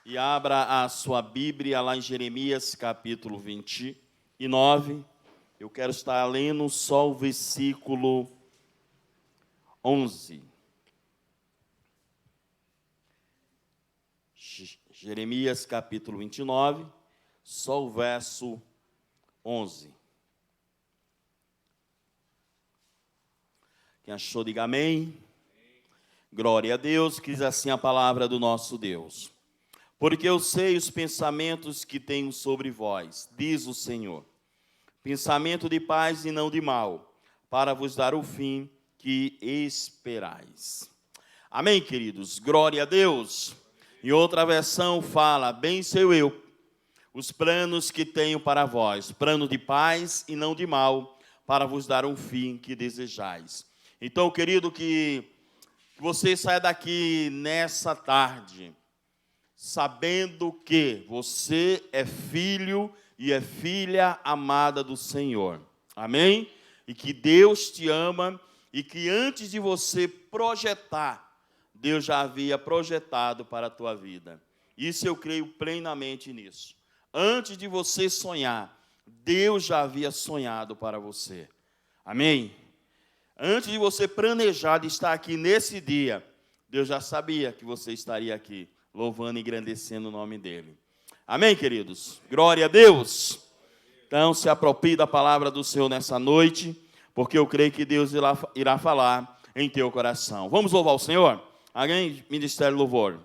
E abra a sua Bíblia lá em Jeremias, capítulo 29. Eu quero estar lendo só o versículo 11. Jeremias, capítulo 29, só o verso 11. Quem achou, diga amém. Glória a Deus, que diz assim a palavra do nosso Deus. Porque eu sei os pensamentos que tenho sobre vós, diz o Senhor. Pensamento de paz e não de mal, para vos dar o fim que esperais. Amém, queridos? Glória a Deus. Em outra versão fala, bem sei eu, os planos que tenho para vós, plano de paz e não de mal, para vos dar um fim que desejais. Então, querido, que você saia daqui nessa tarde, sabendo que você é filho e é filha amada do Senhor. Amém? E que Deus te ama e que antes de você projetar, Deus já havia projetado para a tua vida. Isso eu creio plenamente nisso. Antes de você sonhar, Deus já havia sonhado para você. Amém? Antes de você planejar de estar aqui nesse dia, Deus já sabia que você estaria aqui, louvando e engrandecendo o nome dEle. Amém, queridos? Glória a Deus! Então, se aproprie da palavra do Senhor nessa noite, porque eu creio que Deus irá falar em teu coração. Vamos louvar o Senhor? Alguém, Ministério Louvor.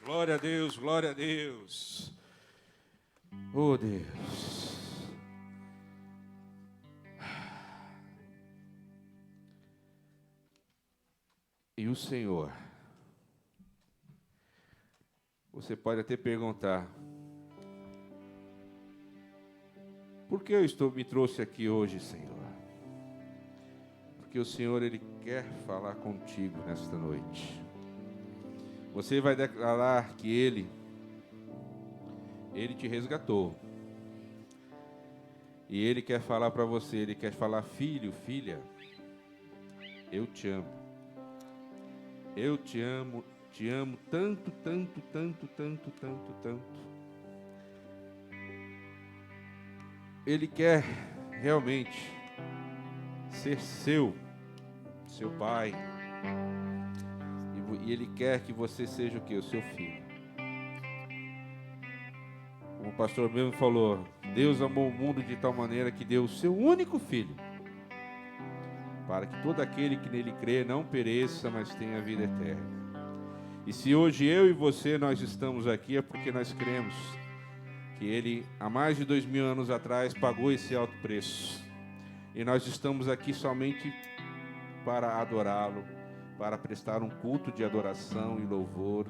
Glória a Deus, glória a Deus. Oh, Deus. E o Senhor? Você pode até perguntar: por que me trouxe aqui hoje, Senhor? Porque o Senhor, Ele quer falar contigo nesta noite. Você vai declarar que Ele te resgatou. E Ele quer falar para você, Ele quer falar: filho, filha, eu te amo. Eu te amo tanto, tanto, tanto, tanto, tanto, tanto. Ele quer realmente ser seu pai. E Ele quer que você seja o quê? O seu filho. Como o pastor mesmo falou, Deus amou o mundo de tal maneira que deu o seu único filho, para que todo aquele que nele crê não pereça, mas tenha vida eterna. E se hoje eu e você nós estamos aqui, é porque nós cremos que Ele, há mais de 2000 anos atrás, pagou esse alto preço. E nós estamos aqui somente para adorá-lo, para prestar um culto de adoração e louvor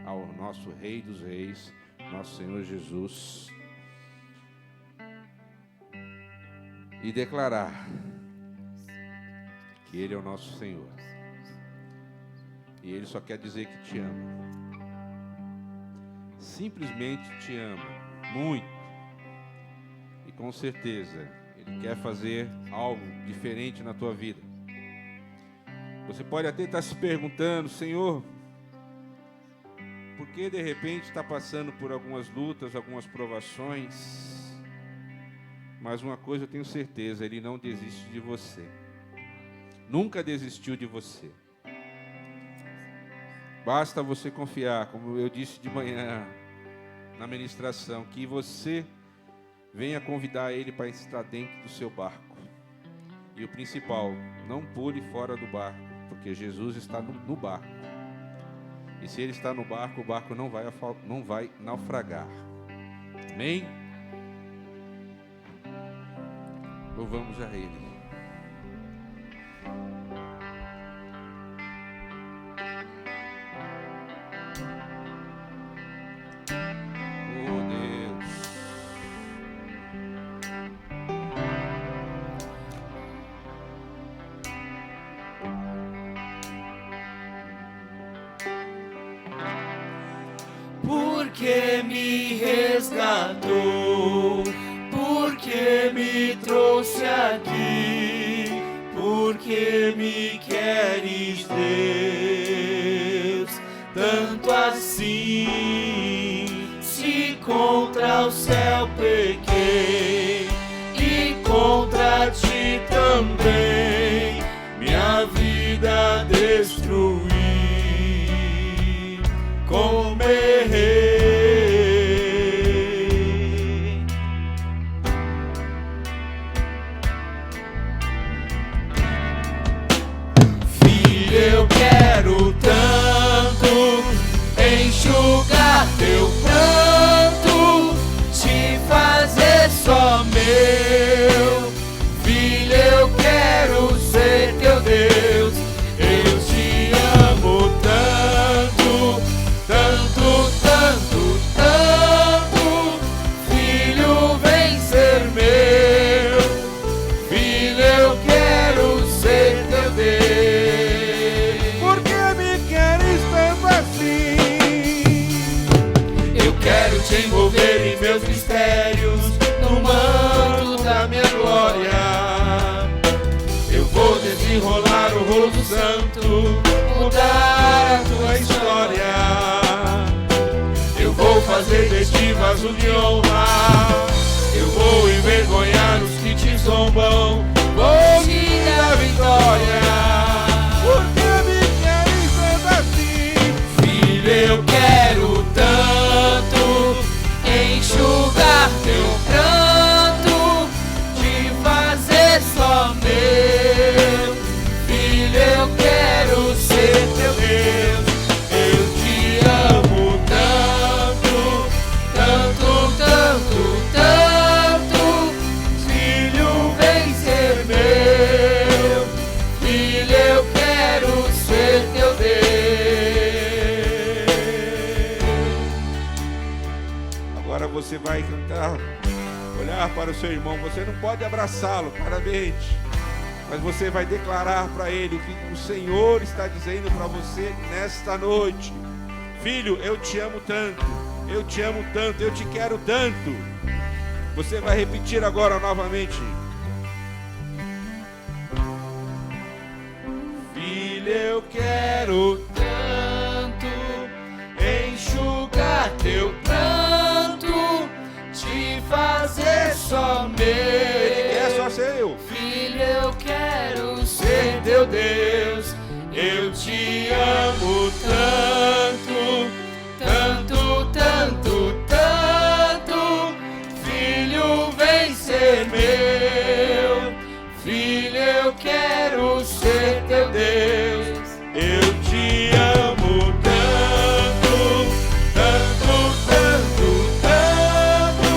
ao nosso Rei dos Reis, nosso Senhor Jesus. E declarar que Ele é o nosso Senhor. E Ele só quer dizer que te ama. Simplesmente te ama. Muito. E com certeza, Ele quer fazer algo diferente na tua vida. Você pode até estar se perguntando: Senhor, por que de repente está passando por algumas lutas, algumas provações? Mas uma coisa eu tenho certeza, Ele não desiste de você. Nunca desistiu de você. Basta você confiar, como eu disse de manhã na ministração, que você venha convidar Ele para estar dentro do seu barco. E o principal, não pule fora do barco, porque Jesus está no barco. E se Ele está no barco, o barco não vai naufragar. Amém? Louvamos a Ele. Porque me resgatou, porque me trouxe aqui, porque me queres, Deus, tanto assim. Se contra o céu pequei e contra ti também, minha vida destruí. Como errei, filho, eu quero tanto enxugar teu pranto, te fazer só meu. Filho, eu quero ser teu Deus, eu te amo tanto, tanto, tanto, tanto. Filho, vem ser meu. Filho, eu quero ser teu Deus. Por que me queres tanto assim? Eu quero te envolver em meus mistérios, no manto da minha glória. Eu vou desenrolar o rolo santo, mudar a tua história. Eu vou fazer deste vaso de honra, eu vou envergonhar os que te zombam, vou te dar vitória. Por que me queres tanto assim? Filho, eu quero tanto enxugar teu pranto, te fazer só meu. Filho, eu quero ser teu Deus, eu te amo você vai cantar, olhar para o seu irmão. Você não pode abraçá-lo claramente, mas você vai declarar para ele o que o Senhor está dizendo para você nesta noite. Filho, eu te amo tanto, eu te amo tanto, eu te quero tanto. Você vai repetir agora novamente. Filho, eu quero Tanto enxugar teu pranto, te fazer só meu. É só ser eu. Filho, eu quero ser teu Deus. Eu te amo tanto, tanto, tanto, tanto. Filho, vem ser meu. Filho, eu quero ser teu Deus. Eu te amo tanto, tanto, tanto, tanto.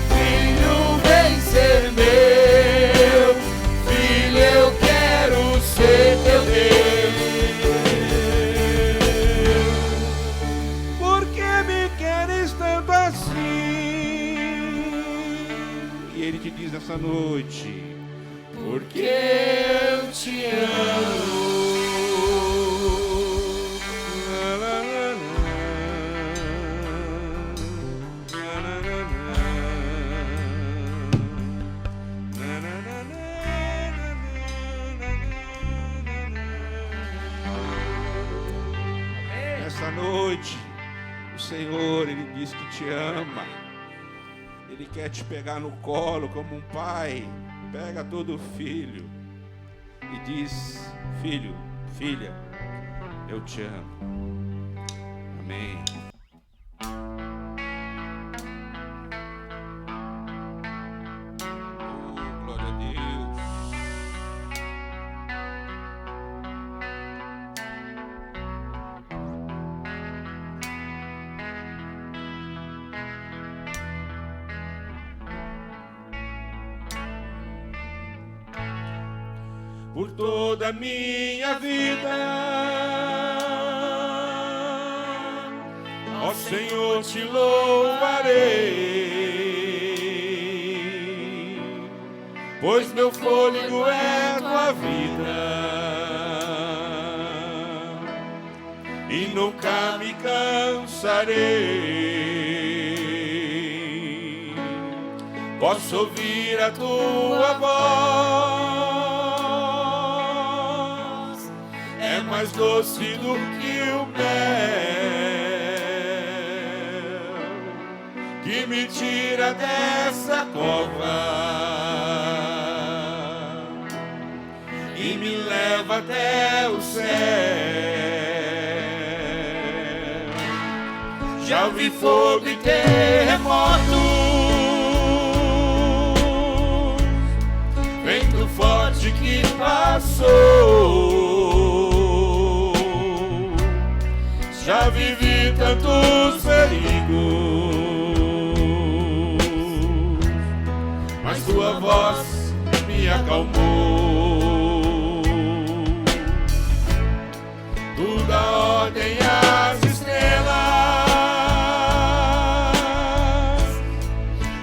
Filho, vem ser meu. Filho, eu quero ser teu Deus. Por que me queres tanto assim? E ele te diz nessa noite: Porque eu te amo. Nessa noite, o Senhor, Ele diz que te ama. Ele quer te pegar no colo como um pai pega todo filho e diz: filho, filha, eu te amo. Amém. Oh, glória a Deus. Por toda a minha vida, ó Senhor, te louvarei, pois meu fôlego é tua vida e nunca me cansarei. Posso ouvir a tua voz, é mais doce do que o mel, que me tira dessa cova e me leva até o céu. Já ouvi fogo e terremotos, vento forte que passou. Já vivi tantos perigos, mas tua voz me acalmou. Tu dá ordem às estrelas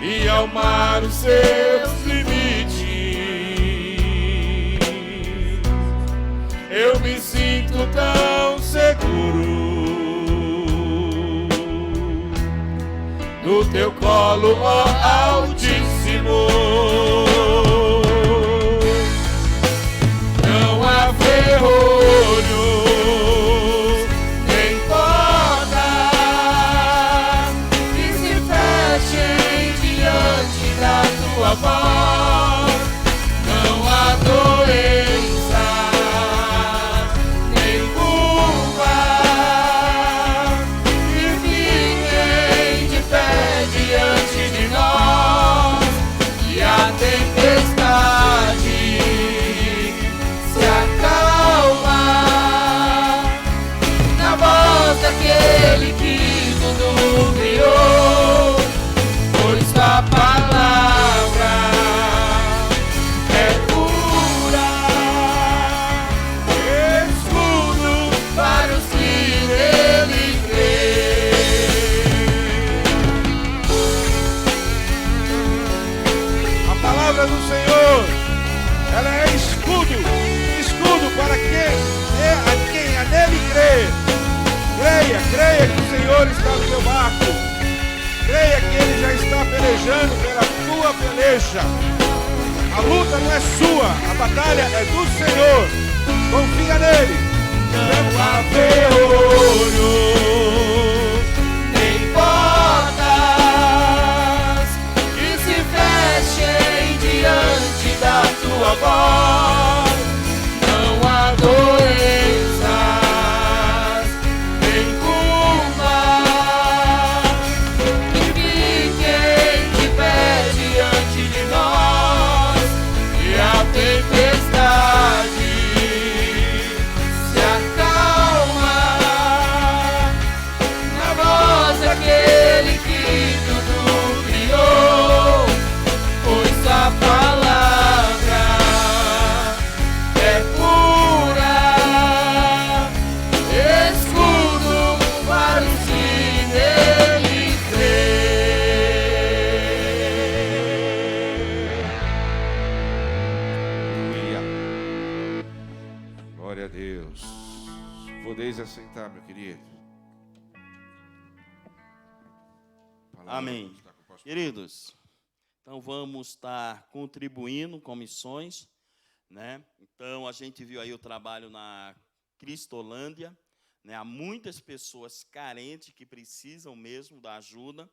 e ao mar os seus limites. Eu me sinto tão seguro no teu colo, ó Altíssimo. Não há ferrolhos nem portas que se fechem diante da tua voz. Não há doença nem curva que fiquem de pé diante de nós. E a pelejando pela tua peleja. A luta não é sua, a batalha é do Senhor. Confia nele. Não há ferrolho, nem portas que se fechem diante da tua voz. Não há doenças, nem culpas que fiquem de pé diante de nós. E a tempestade se acalma na voz daquele que tudo criou, pois a palavra é pura, escudo para os que nele crêem. Aleluia. Glória a Deus. Podeis assentar, meu querido. Palavra Amém. está com o pastor. Queridos, então vamos estar contribuindo com missões, né? Então a gente viu aí o trabalho na Cristolândia, né? Há muitas pessoas carentes que precisam mesmo da ajuda,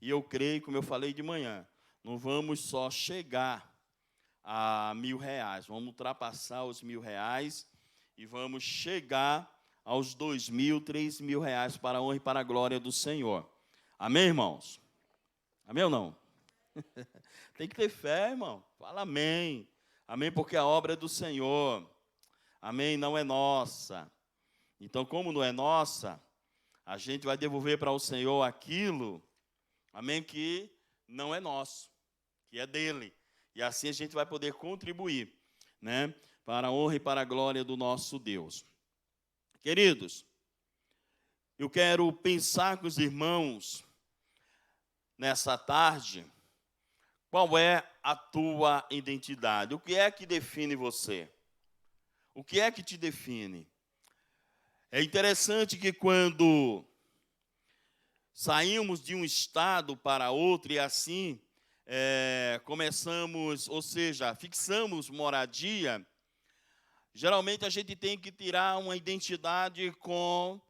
e eu creio, como eu falei de manhã, não vamos só chegar a R$1.000, vamos ultrapassar os R$1.000 e vamos chegar aos R$2.000, R$3.000 para a honra e para a glória do Senhor. Amém, irmãos? Amém ou não? Tem que ter fé, irmão. Fala amém. Amém, porque a obra é do Senhor. Amém, não é nossa. Então, como não é nossa, a gente vai devolver para o Senhor aquilo, amém, que não é nosso, que é dele. E assim a gente vai poder contribuir, né, para a honra e para a glória do nosso Deus. Queridos, eu quero pensar com os irmãos nessa tarde, qual é a tua identidade? O que é que define você? O que é que te define? É interessante que quando saímos de um estado para outro e assim começamos, ou seja, fixamos moradia, geralmente a gente tem que tirar uma identidade com,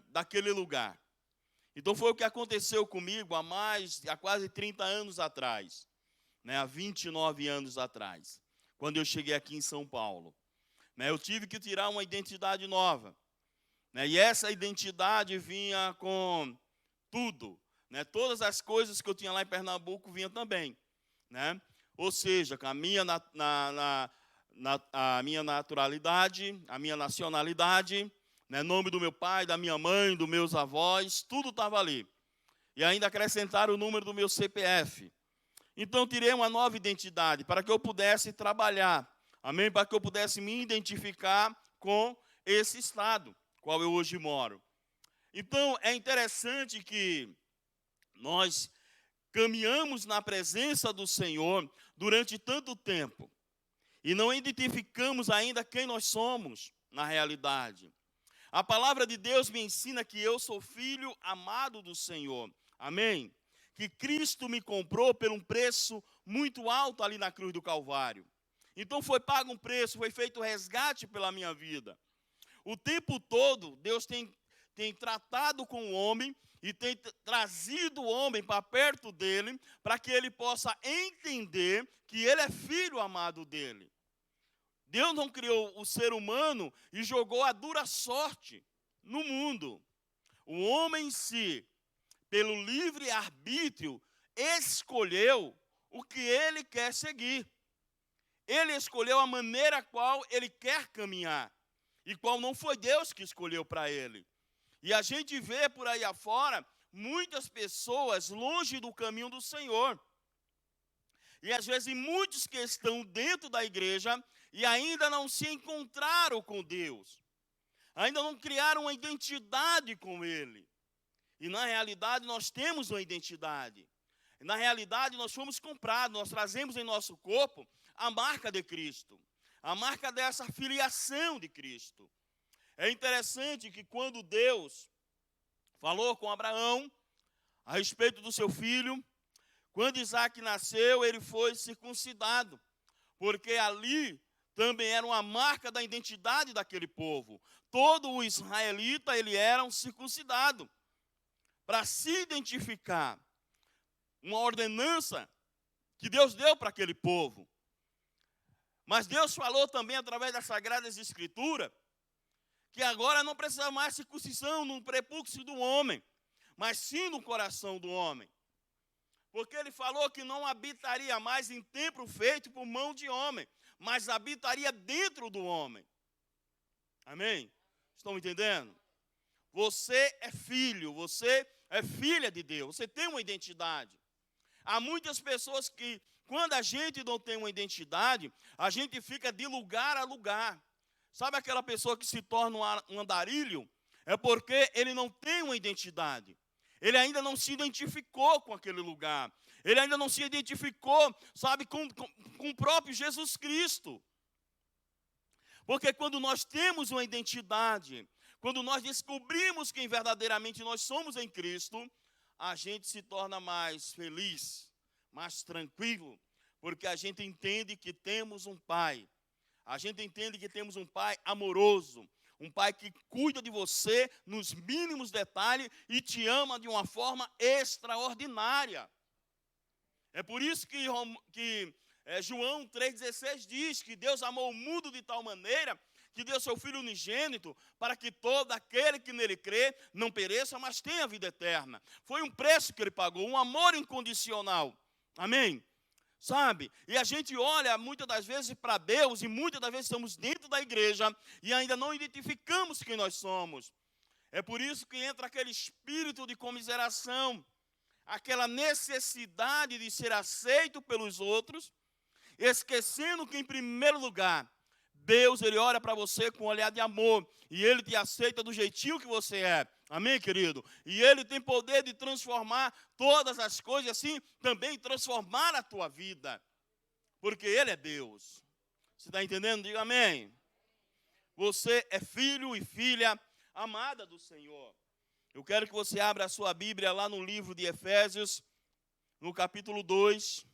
daquele lugar. Então foi o que aconteceu comigo há quase 30 anos atrás, há 29 anos atrás, quando eu cheguei aqui em São Paulo. Eu tive que tirar uma identidade nova, e essa identidade vinha com tudo, todas as coisas que eu tinha lá em Pernambuco vinham também, ou seja, com a minha naturalidade, a minha nacionalidade, nome do meu pai, da minha mãe, dos meus avós, tudo estava ali. E ainda acrescentaram o número do meu CPF. Então, tirei uma nova identidade para que eu pudesse trabalhar. Amém? Para que eu pudesse me identificar com esse estado, qual eu hoje moro. Então, é interessante que nós caminhamos na presença do Senhor durante tanto tempo e não identificamos ainda quem nós somos na realidade. A palavra de Deus me ensina que eu sou filho amado do Senhor. Amém? Que Cristo me comprou por um preço muito alto ali na cruz do Calvário. Então foi pago um preço, foi feito resgate pela minha vida. O tempo todo, Deus tem tratado com o homem e tem trazido o homem para perto dele, para que ele possa entender que ele é filho amado dele. Deus não criou o ser humano e jogou a dura sorte no mundo. O homem em si, pelo livre arbítrio, escolheu o que ele quer seguir. Ele escolheu a maneira a qual ele quer caminhar, e qual não foi Deus que escolheu para ele. E a gente vê por aí afora muitas pessoas longe do caminho do Senhor. E às vezes muitos que estão dentro da igreja e ainda não se encontraram com Deus. Ainda não criaram uma identidade com Ele. E na realidade nós temos uma identidade. Na realidade nós fomos comprados, nós trazemos em nosso corpo a marca de Cristo. A marca dessa filiação de Cristo. É interessante que quando Deus falou com Abraão, a respeito do seu filho. Quando Isaac nasceu, ele foi circuncidado, porque ali também era uma marca da identidade daquele povo. Todo o israelita, ele era um circuncidado, para se identificar. Uma ordenança que Deus deu para aquele povo. Mas Deus falou também através das Sagradas Escrituras, que agora não precisa mais circuncisão no prepúcio do homem, mas sim no coração do homem. Porque ele falou que não habitaria mais em templo feito por mão de homem, mas habitaria dentro do homem. Amém? Estão entendendo? Você é filho, você é filha de Deus, você tem uma identidade. Há muitas pessoas que, quando a gente não tem uma identidade, a gente fica de lugar a lugar. Sabe aquela pessoa que se torna um andarilho? É porque ele não tem uma identidade. Ele ainda não se identificou com aquele lugar. Ele ainda não se identificou, sabe, com o próprio Jesus Cristo. Porque quando nós temos uma identidade, quando nós descobrimos quem verdadeiramente nós somos em Cristo, a gente se torna mais feliz, mais tranquilo, porque a gente entende que temos um Pai. A gente entende que temos um Pai amoroso, um Pai que cuida de você nos mínimos detalhes e te ama de uma forma extraordinária. É por isso que João 3,16 diz que Deus amou o mundo de tal maneira que deu seu Filho unigênito para que todo aquele que nele crê não pereça, mas tenha vida eterna. Foi um preço que ele pagou, um amor incondicional. Amém? Sabe? E a gente olha muitas das vezes para Deus e muitas das vezes estamos dentro da igreja e ainda não identificamos quem nós somos. É por isso que entra aquele espírito de comiseração, aquela necessidade de ser aceito pelos outros, esquecendo que em primeiro lugar, Deus, ele olha para você com um olhar de amor e ele te aceita do jeitinho que você é. Amém, querido? E ele tem poder de transformar todas as coisas, assim, também transformar a tua vida. Porque ele é Deus. Você está entendendo? Diga amém. Você é filho e filha amada do Senhor. Eu quero que você abra a sua Bíblia lá no livro de Efésios, no capítulo 2.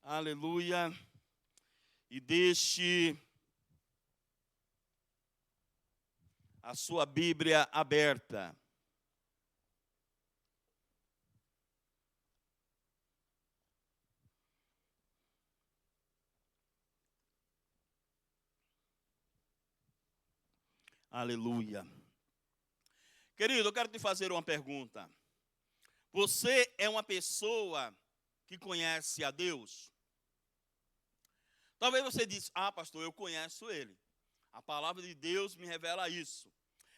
Aleluia. E deixe a sua Bíblia aberta. Aleluia. Querido, eu quero te fazer uma pergunta. Você é uma pessoa que conhece a Deus? Talvez você diz, pastor, eu conheço Ele. A palavra de Deus me revela isso.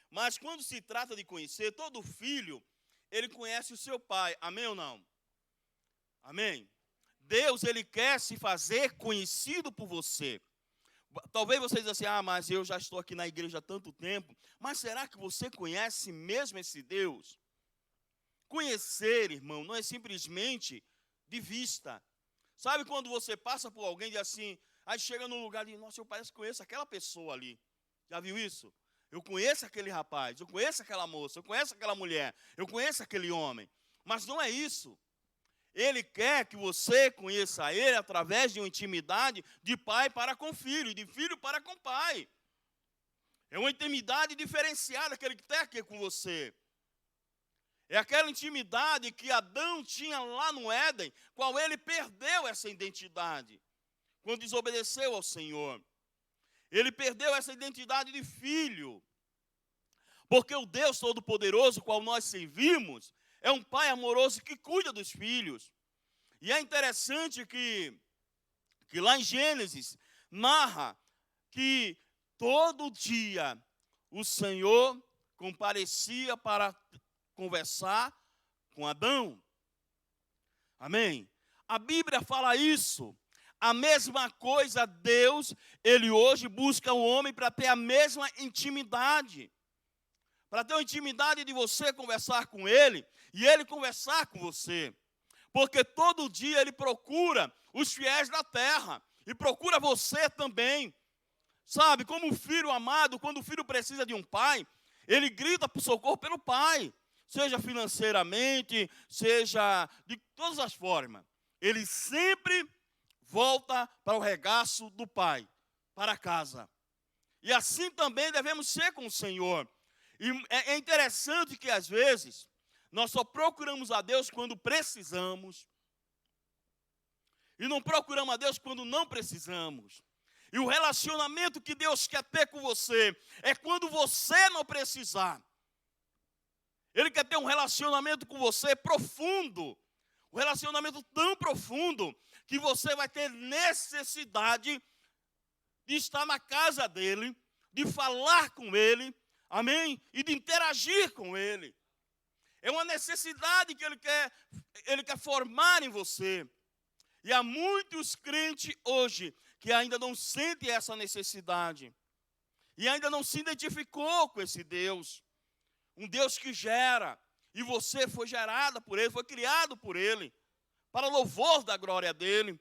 Mas quando se trata de conhecer, todo filho, ele conhece o seu pai. Amém ou não? Amém? Deus, ele quer se fazer conhecido por você. Talvez você diga assim, mas eu já estou aqui na igreja há tanto tempo. Mas será que você conhece mesmo esse Deus? Conhecer, irmão, não é simplesmente de vista. Sabe quando você passa por alguém e diz assim, aí chega num lugar e diz, nossa, eu parece que conheço aquela pessoa ali. Já viu isso? Eu conheço aquele rapaz, eu conheço aquela moça, eu conheço aquela mulher, eu conheço aquele homem. Mas não é isso. Ele quer que você conheça Ele através de uma intimidade de pai para com filho, de filho para com pai. É uma intimidade diferenciada que Ele quer aqui com você. É aquela intimidade que Adão tinha lá no Éden, qual ele perdeu essa identidade, quando desobedeceu ao Senhor. Ele perdeu essa identidade de filho, porque o Deus Todo-Poderoso, qual nós servimos, é um pai amoroso que cuida dos filhos. E é interessante que lá em Gênesis, narra que todo dia o Senhor comparecia para conversar com Adão. Amém? A Bíblia fala isso. A mesma coisa, Deus, Ele hoje busca o homem para ter a mesma intimidade. Para ter uma intimidade de você conversar com Ele e Ele conversar com você. Porque todo dia Ele procura os fiéis da terra e procura você também. Sabe, como o filho amado, quando o filho precisa de um pai, ele grita por socorro pelo pai, seja financeiramente, seja de todas as formas. Ele sempre volta para o regaço do pai, para casa. E assim também devemos ser com o Senhor. E é interessante que às vezes nós só procuramos a Deus quando precisamos. E não procuramos a Deus quando não precisamos. E o relacionamento que Deus quer ter com você é quando você não precisar. Ele quer ter um relacionamento com você profundo. Um relacionamento tão profundo que você vai ter necessidade de estar na casa dele, de falar com ele, amém? E de interagir com ele. É uma necessidade que ele quer formar em você. E há muitos crentes hoje que ainda não sentem essa necessidade. E ainda não se identificou com esse Deus. Um Deus que gera. E você foi gerada por ele, foi criado por ele. Para louvor da glória dele.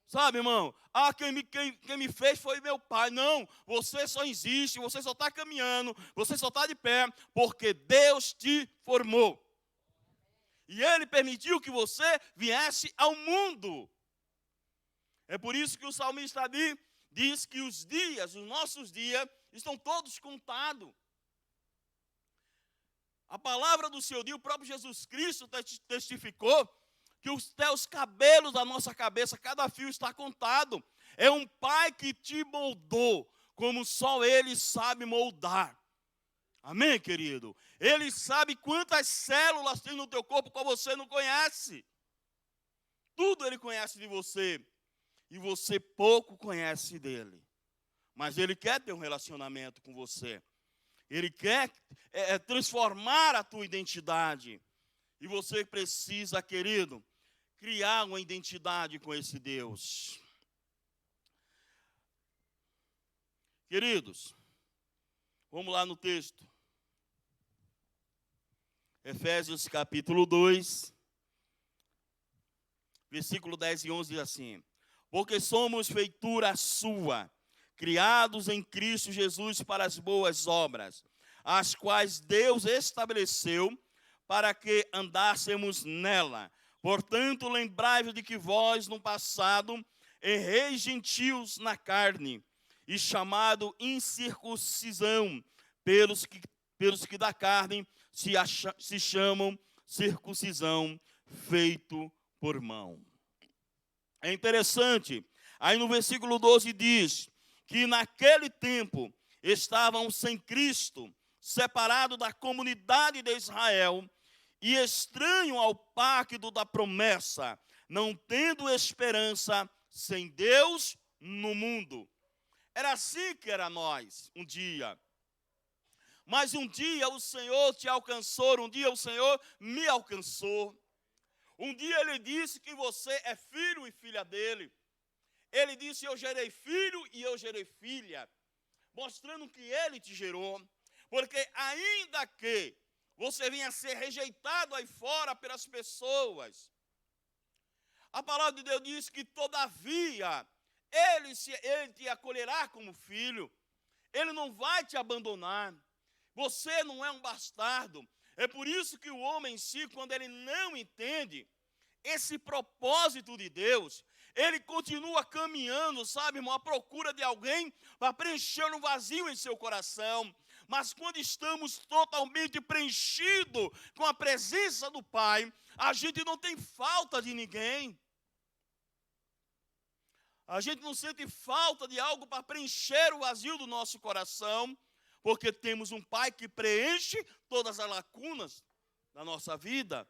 Sabe, irmão? Quem me fez foi meu pai. Não, você só existe, você só está caminhando, você só está de pé, porque Deus te formou. E ele permitiu que você viesse ao mundo. É por isso que o salmista ali diz que os nossos dias, estão todos contados. A palavra do Senhor, o próprio Jesus Cristo testificou que os teus cabelos da nossa cabeça, cada fio está contado. É um pai que te moldou, como só ele sabe moldar. Amém, querido? Ele sabe quantas células tem no teu corpo que você não conhece. Tudo ele conhece de você. E você pouco conhece dele. Mas ele quer ter um relacionamento com você. Ele quer transformar a tua identidade. E você precisa, querido, criar uma identidade com esse Deus. Queridos, vamos lá no texto. Efésios capítulo 2, versículo 10 e 11 diz assim: porque somos feitura sua, criados em Cristo Jesus para as boas obras, as quais Deus estabeleceu para que andássemos nela. Portanto, lembrai-vos de que vós, no passado, erreis gentios na carne, e chamado incircuncisão, pelos que da carne se chamam circuncisão, feito por mão. É interessante, aí no versículo 12 diz que naquele tempo estavam sem Cristo, separados da comunidade de Israel, e estranho ao pacto da promessa, não tendo esperança sem Deus no mundo. Era assim que era nós, um dia. Mas um dia o Senhor te alcançou, um dia o Senhor me alcançou. Um dia ele disse que você é filho e filha dele. Ele disse: eu gerei filho e eu gerei filha, mostrando que ele te gerou. Porque ainda que você venha a ser rejeitado aí fora pelas pessoas, a palavra de Deus diz que todavia ele te acolherá como filho. Ele não vai te abandonar. Você não é um bastardo. É por isso que o homem em si, quando ele não entende esse propósito de Deus, ele continua caminhando, sabe, irmão, à procura de alguém para preencher um vazio em seu coração. Mas quando estamos totalmente preenchidos com a presença do Pai, a gente não tem falta de ninguém. A gente não sente falta de algo para preencher o vazio do nosso coração, porque temos um Pai que preenche todas as lacunas da nossa vida.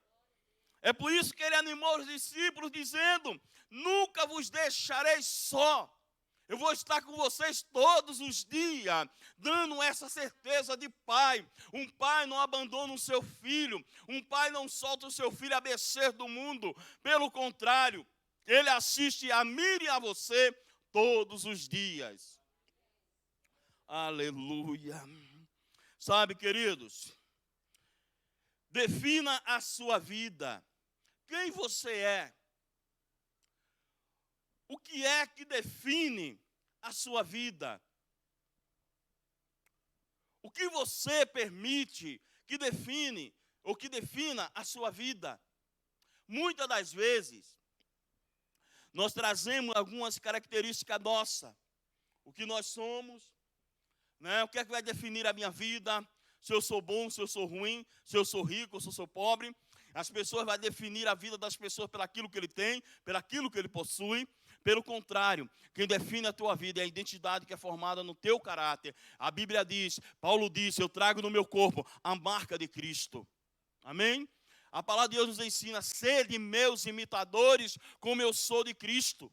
É por isso que ele animou os discípulos dizendo: nunca vos deixarei só. Eu vou estar com vocês todos os dias, dando essa certeza de pai. Um pai não abandona o seu filho. Um pai não solta o seu filho a descer do mundo. Pelo contrário, ele assiste a mim e a você todos os dias. Aleluia. Sabe, queridos, defina a sua vida. Quem você é? O que é que define a sua vida? O que você permite que define ou que defina a sua vida? Muitas das vezes, nós trazemos algumas características nossas. O que nós somos, né? O que é que vai definir a minha vida? Se eu sou bom, se eu sou ruim, se eu sou rico, se eu sou pobre. As pessoas vão definir a vida das pessoas pelaquilo que ele tem, pelaquilo que ele possui. Pelo contrário, quem define a tua vida é a identidade que é formada no teu caráter. A Bíblia diz, Paulo disse, eu trago no meu corpo a marca de Cristo. Amém? A palavra de Deus nos ensina, sede meus imitadores, como eu sou de Cristo.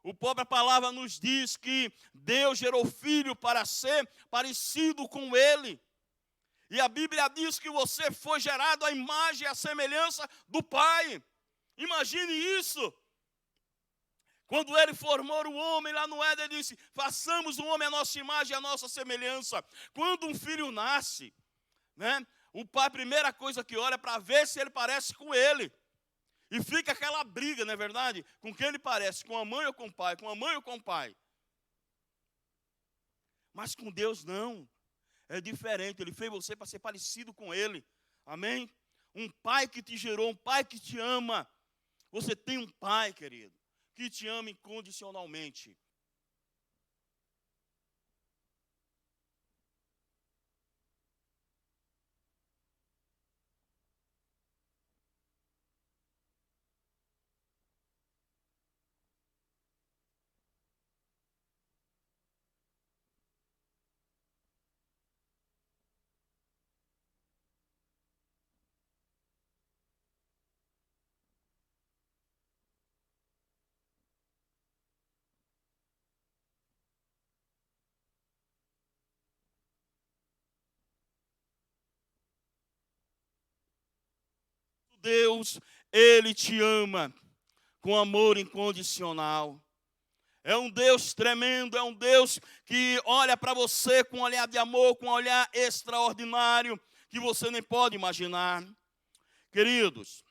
A própria palavra nos diz que Deus gerou filho para ser parecido com Ele. E a Bíblia diz que você foi gerado à imagem e à semelhança do Pai. Imagine isso. Quando Ele formou o homem lá no Éden, Ele disse, façamos o homem à nossa imagem e à nossa semelhança. Quando um filho nasce, né, o pai, a primeira coisa que olha é para ver se ele parece com ele. E fica aquela briga, não é verdade? Com quem ele parece, com a mãe ou com o pai, com a mãe ou com o pai. Mas com Deus não. É diferente, Ele fez você para ser parecido com Ele. Amém? Um pai que te gerou, um pai que te ama. Você tem um pai, querido, que te ama incondicionalmente. Deus, Ele te ama com amor incondicional. É um Deus tremendo, é um Deus que olha para você com um olhar de amor, com um olhar extraordinário, que você nem pode imaginar. Queridos,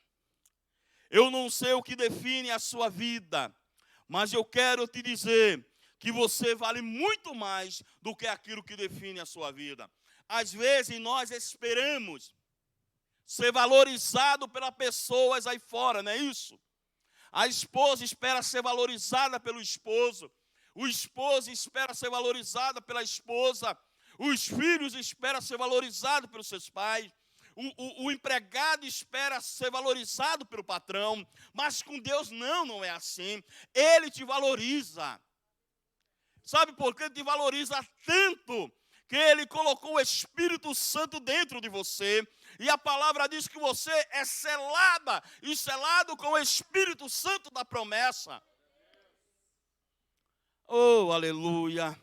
eu não sei o que define a sua vida, mas eu quero te dizer que você vale muito mais do que aquilo que define a sua vida. Às vezes nós esperamos ser valorizado pelas pessoas aí fora, não é isso? A esposa espera ser valorizada pelo esposo. O esposo espera ser valorizado pela esposa. Os filhos esperam ser valorizados pelos seus pais. O empregado espera ser valorizado pelo patrão. Mas com Deus não é assim. Ele te valoriza. Sabe por que Ele te valoriza tanto? Que Ele colocou o Espírito Santo dentro de você. E a palavra diz que você é selada e selado com o Espírito Santo da promessa. Oh, aleluia.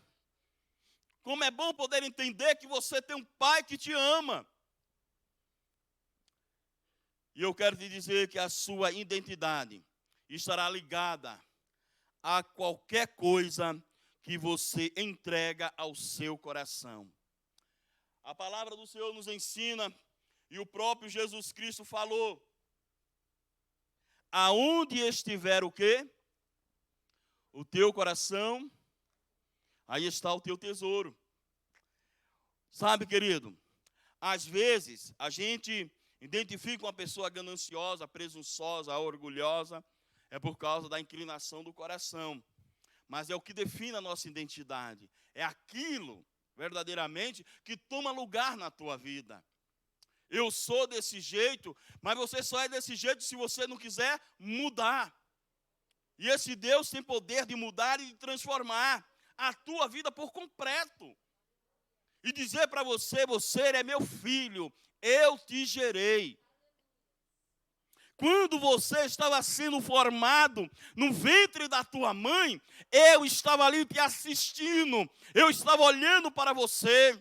Como é bom poder entender que você tem um Pai que te ama. E eu quero te dizer que a sua identidade estará ligada a qualquer coisa que você entrega ao seu coração. A palavra do Senhor nos ensina, e o próprio Jesus Cristo falou, aonde estiver o quê? O teu coração, aí está o teu tesouro. Sabe, querido, às vezes a gente identifica uma pessoa gananciosa, presunçosa, orgulhosa, é por causa da inclinação do coração. Mas é o que define a nossa identidade. É aquilo, verdadeiramente, que toma lugar na tua vida. Eu sou desse jeito, mas você só é desse jeito se você não quiser mudar. E esse Deus tem poder de mudar e de transformar a tua vida por completo. E dizer para você, você é meu filho, eu te gerei. Quando você estava sendo formado no ventre da tua mãe, eu estava ali te assistindo, eu estava olhando para você.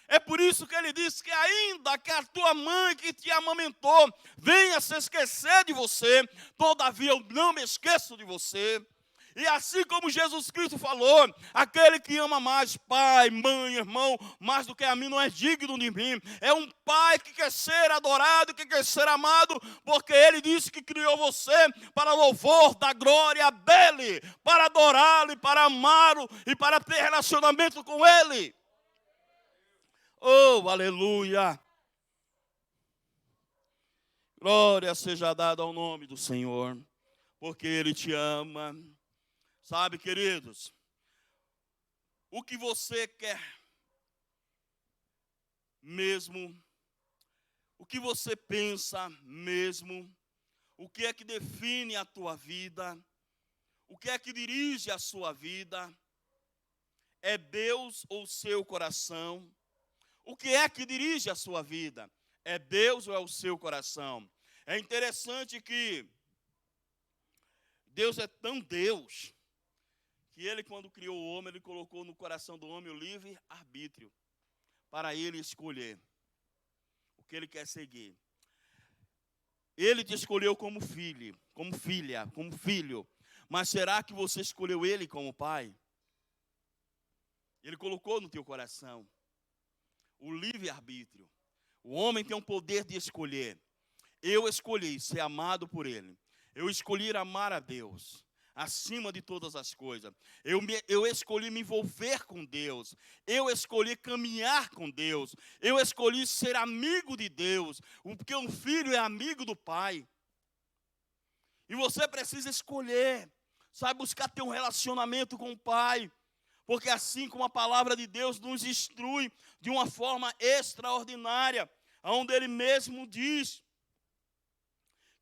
É por isso que ele disse que ainda que a tua mãe que te amamentou venha se esquecer de você, todavia eu não me esqueço de você. E assim como Jesus Cristo falou, aquele que ama mais pai, mãe, irmão, mais do que a mim, não é digno de mim. É um pai que quer ser adorado, que quer ser amado, porque ele disse que criou você para louvor da glória dele, para adorá-lo, para amá-lo e para ter relacionamento com ele. Oh, aleluia! Glória seja dada ao nome do Senhor, porque Ele te ama. Sabe, queridos, o que você quer mesmo, o que você pensa mesmo, o que é que define a tua vida, o que é que dirige a sua vida, é Deus ou seu coração? O que é que dirige a sua vida? É Deus ou é o seu coração? É interessante que Deus é tão Deus, que Ele, quando criou o homem, Ele colocou no coração do homem o livre-arbítrio, para ele escolher o que ele quer seguir. Ele te escolheu como filho, como filha, como filho, mas será que você escolheu Ele como pai? Ele colocou no teu coração o livre-arbítrio. O homem tem o poder de escolher. Eu escolhi ser amado por Ele. Eu escolhi amar a Deus acima de todas as coisas. Eu escolhi me envolver com Deus. Eu escolhi caminhar com Deus. Eu escolhi ser amigo de Deus. Porque um filho é amigo do pai. E você precisa escolher. Sabe, buscar ter um relacionamento com o pai. Porque assim como a palavra de Deus nos instrui de uma forma extraordinária, onde Ele mesmo diz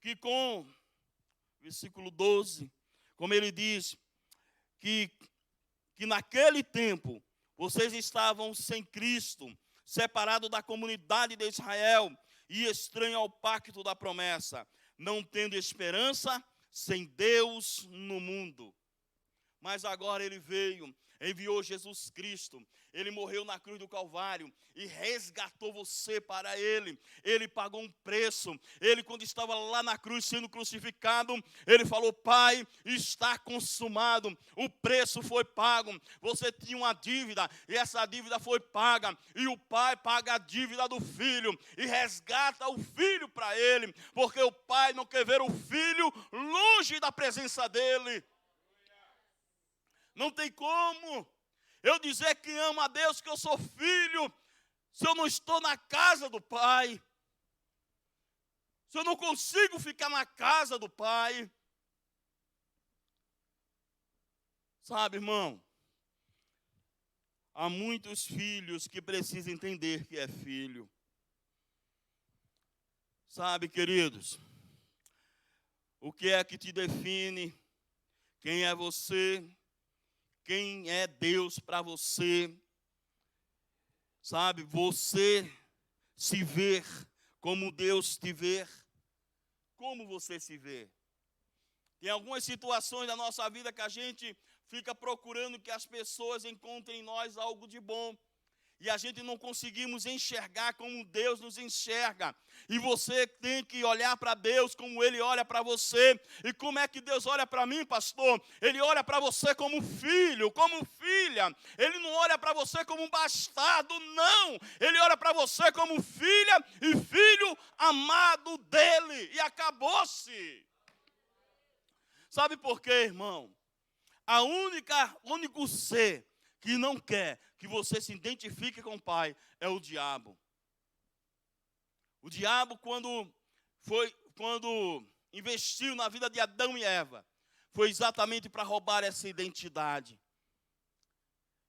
que com versículo 12, como Ele diz, que naquele tempo vocês estavam sem Cristo, separados da comunidade de Israel e estranhos ao pacto da promessa, não tendo esperança, sem Deus no mundo. Mas agora Ele veio, enviou Jesus Cristo, Ele morreu na cruz do Calvário e resgatou você para Ele. Ele pagou um preço. Ele, quando estava lá na cruz sendo crucificado, Ele falou: Pai, está consumado. O preço foi pago. Você tinha uma dívida e essa dívida foi paga. E o Pai paga a dívida do Filho e resgata o Filho para Ele, porque o Pai não quer ver o Filho longe da presença dEle. Não tem como eu dizer que amo a Deus, que eu sou filho, se eu não estou na casa do Pai. Se eu não consigo ficar na casa do Pai. Sabe, irmão, há muitos filhos que precisam entender que é filho. Sabe, queridos, o que é que te define? Quem é você? Quem é Deus para você? Sabe, você se ver como Deus te vê? Como você se vê? Tem algumas situações da nossa vida que a gente fica procurando que as pessoas encontrem em nós algo de bom. E a gente não conseguimos enxergar como Deus nos enxerga. E você tem que olhar para Deus como Ele olha para você. E como é que Deus olha para mim, pastor? Ele olha para você como filho, como filha. Ele não olha para você como um bastardo, não. Ele olha para você como filha e filho amado dEle. E acabou-se. Sabe por quê, irmão? Único ser que não quer que você se identifique com o Pai é o diabo. O diabo, quando investiu na vida de Adão e Eva, foi exatamente para roubar essa identidade.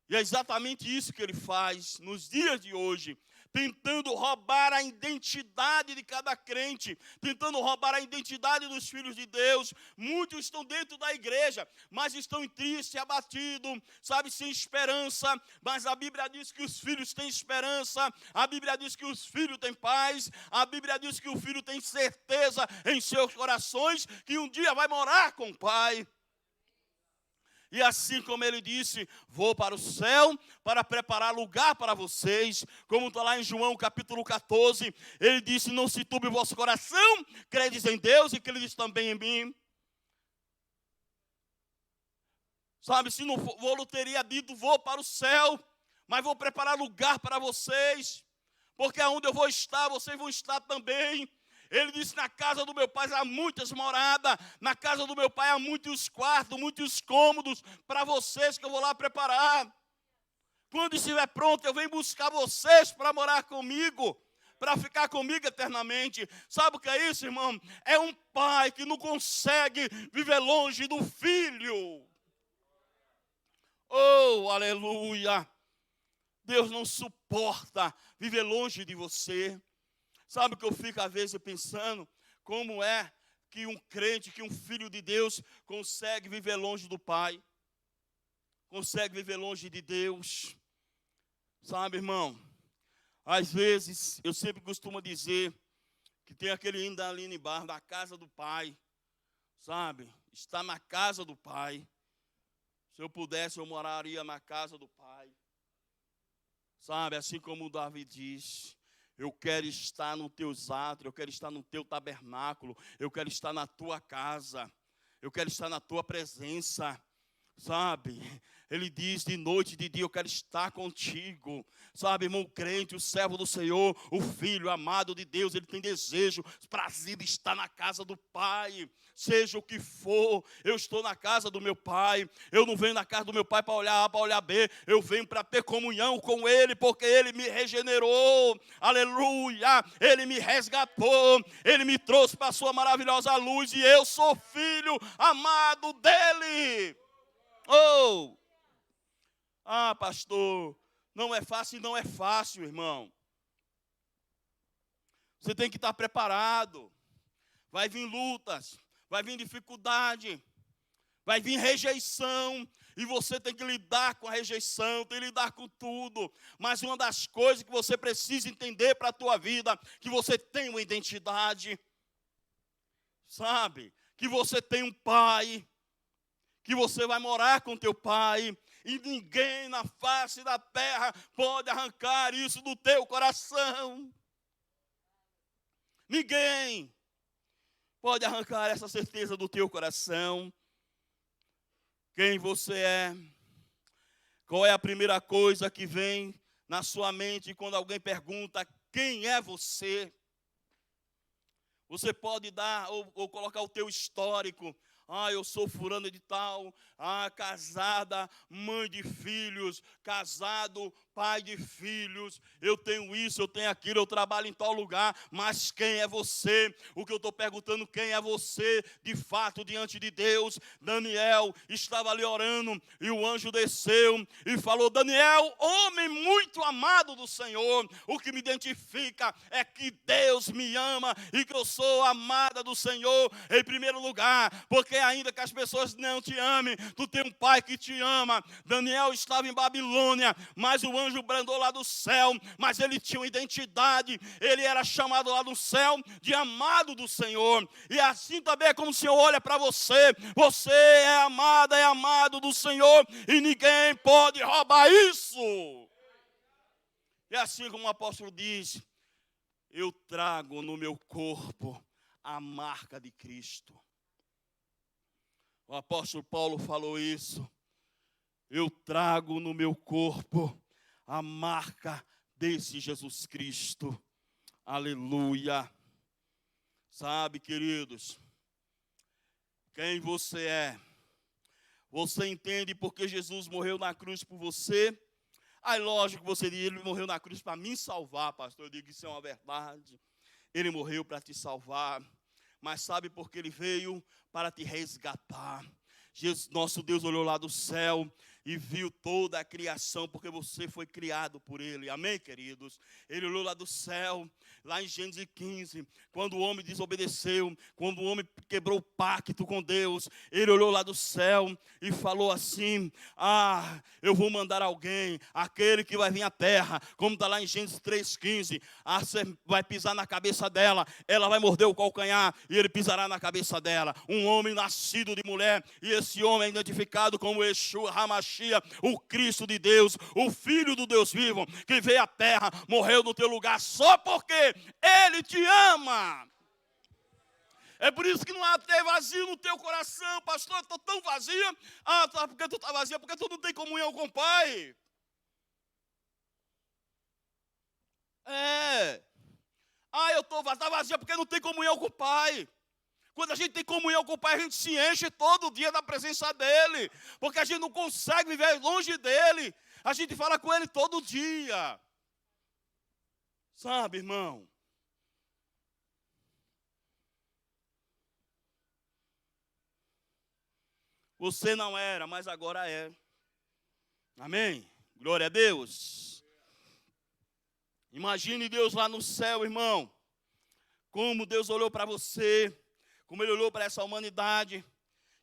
E é exatamente isso que ele faz nos dias de hoje, tentando roubar a identidade de cada crente, tentando roubar a identidade dos filhos de Deus. Muitos estão dentro da igreja, mas estão tristes, abatidos, sabe, sem esperança. Mas a Bíblia diz que os filhos têm esperança, a Bíblia diz que os filhos têm paz, a Bíblia diz que o filho tem certeza em seus corações que um dia vai morar com o Pai. E assim como ele disse, vou para o céu para preparar lugar para vocês. Como está lá em João capítulo 14, ele disse, não se turbe o vosso coração, credes em Deus e credes também em mim. Sabe, se não for, eu teria dito, vou para o céu, mas vou preparar lugar para vocês. Porque aonde eu vou estar, vocês vão estar também. Ele disse, na casa do meu pai há muitas moradas, na casa do meu pai há muitos quartos, muitos cômodos para vocês que eu vou lá preparar. Quando estiver pronto, eu venho buscar vocês para morar comigo, para ficar comigo eternamente. Sabe o que é isso, irmão? É um pai que não consegue viver longe do filho. Oh, aleluia! Deus não suporta viver longe de você. Sabe o que eu fico às vezes pensando? Como é que um crente, que um filho de Deus consegue viver longe do Pai? Consegue viver longe de Deus? Sabe, irmão? Às vezes, eu sempre costumo dizer que tem aquele ainda ali embaixo, na casa do Pai. Sabe? Está na casa do Pai. Se eu pudesse, eu moraria na casa do Pai. Sabe, assim como o Davi diz, eu quero estar nos teus átrios, eu quero estar no teu tabernáculo, eu quero estar na tua casa, eu quero estar na tua presença, sabe? Ele diz de noite e de dia, eu quero estar contigo. Sabe, irmão crente, o servo do Senhor, o filho amado de Deus, ele tem desejo, prazer de estar na casa do Pai. Seja o que for, eu estou na casa do meu Pai. Eu não venho na casa do meu Pai para olhar A, para olhar B. Eu venho para ter comunhão com Ele, porque Ele me regenerou. Aleluia! Ele me resgatou. Ele me trouxe para a sua maravilhosa luz. E eu sou filho amado dEle. Oh! Ah, pastor, não é fácil, não é fácil, irmão. Você tem que estar preparado. Vai vir lutas, vai vir dificuldade, vai vir rejeição. E você tem que lidar com a rejeição, tem que lidar com tudo. Mas uma das coisas que você precisa entender para a tua vida, que você tem uma identidade. Sabe? Que você tem um pai, que você vai morar com teu pai. E ninguém na face da terra pode arrancar isso do teu coração. Ninguém pode arrancar essa certeza do teu coração. Quem você é? Qual é a primeira coisa que vem na sua mente quando alguém pergunta quem é você? Você pode dar ou colocar o teu histórico. Ah, eu sou fulano de tal, casada, mãe de filhos, casado, pai de filhos, eu tenho isso, eu tenho aquilo, eu trabalho em tal lugar, mas quem é você? O que eu estou perguntando, quem é você de fato diante de Deus? Daniel estava ali orando e o anjo desceu e falou: Daniel, homem muito amado do Senhor, o que me identifica é que Deus me ama e que eu sou amada do Senhor em primeiro lugar, porque ainda que as pessoas não te amem, tu tem um pai que te ama. Daniel estava em Babilônia, mas o anjo brandou lá do céu, mas ele tinha uma identidade, ele era chamado lá do céu de amado do Senhor. E assim também é como o Senhor olha para você, você é amada, é amado do Senhor, e ninguém pode roubar isso. E assim como o apóstolo diz, eu trago no meu corpo a marca de Cristo. O apóstolo Paulo falou isso. Eu trago no meu corpo a marca desse Jesus Cristo. Aleluia. Sabe, queridos, quem você é? Você entende porque Jesus morreu na cruz por você? Aí lógico que você diz, ele morreu na cruz para me salvar, pastor. Eu digo que isso é uma verdade. Ele morreu para te salvar. Mas sabe por que ele veio? Para te resgatar. Jesus, nosso Deus olhou lá do céu e viu toda a criação, porque você foi criado por Ele. Amém, queridos? Ele olhou lá do céu, lá em Gênesis 15, quando o homem desobedeceu, quando o homem quebrou o pacto com Deus, Ele olhou lá do céu e falou assim: eu vou mandar alguém, aquele que vai vir à terra, como está lá em Gênesis 3,15, vai pisar na cabeça dela, ela vai morder o calcanhar e ele pisará na cabeça dela. Um homem nascido de mulher, e esse homem é identificado como Yeshua HaMashiach, o Cristo de Deus, o Filho do Deus vivo, que veio à terra, morreu no teu lugar, só porque Ele te ama. É por isso que não há ter vazio no teu coração. Pastor, eu estou tão vazia. Tá, porque tu está vazia? Porque tu não tem comunhão com o Pai. Eu estou vazia porque não tem comunhão com o Pai. Quando a gente tem comunhão com o Pai, a gente se enche todo dia da presença dEle. Porque a gente não consegue viver longe dEle. A gente fala com Ele todo dia. Sabe, irmão? Você não era, mas agora é. Amém? Glória a Deus. Imagine Deus lá no céu, irmão. Como Deus olhou para você. Como Ele olhou para essa humanidade.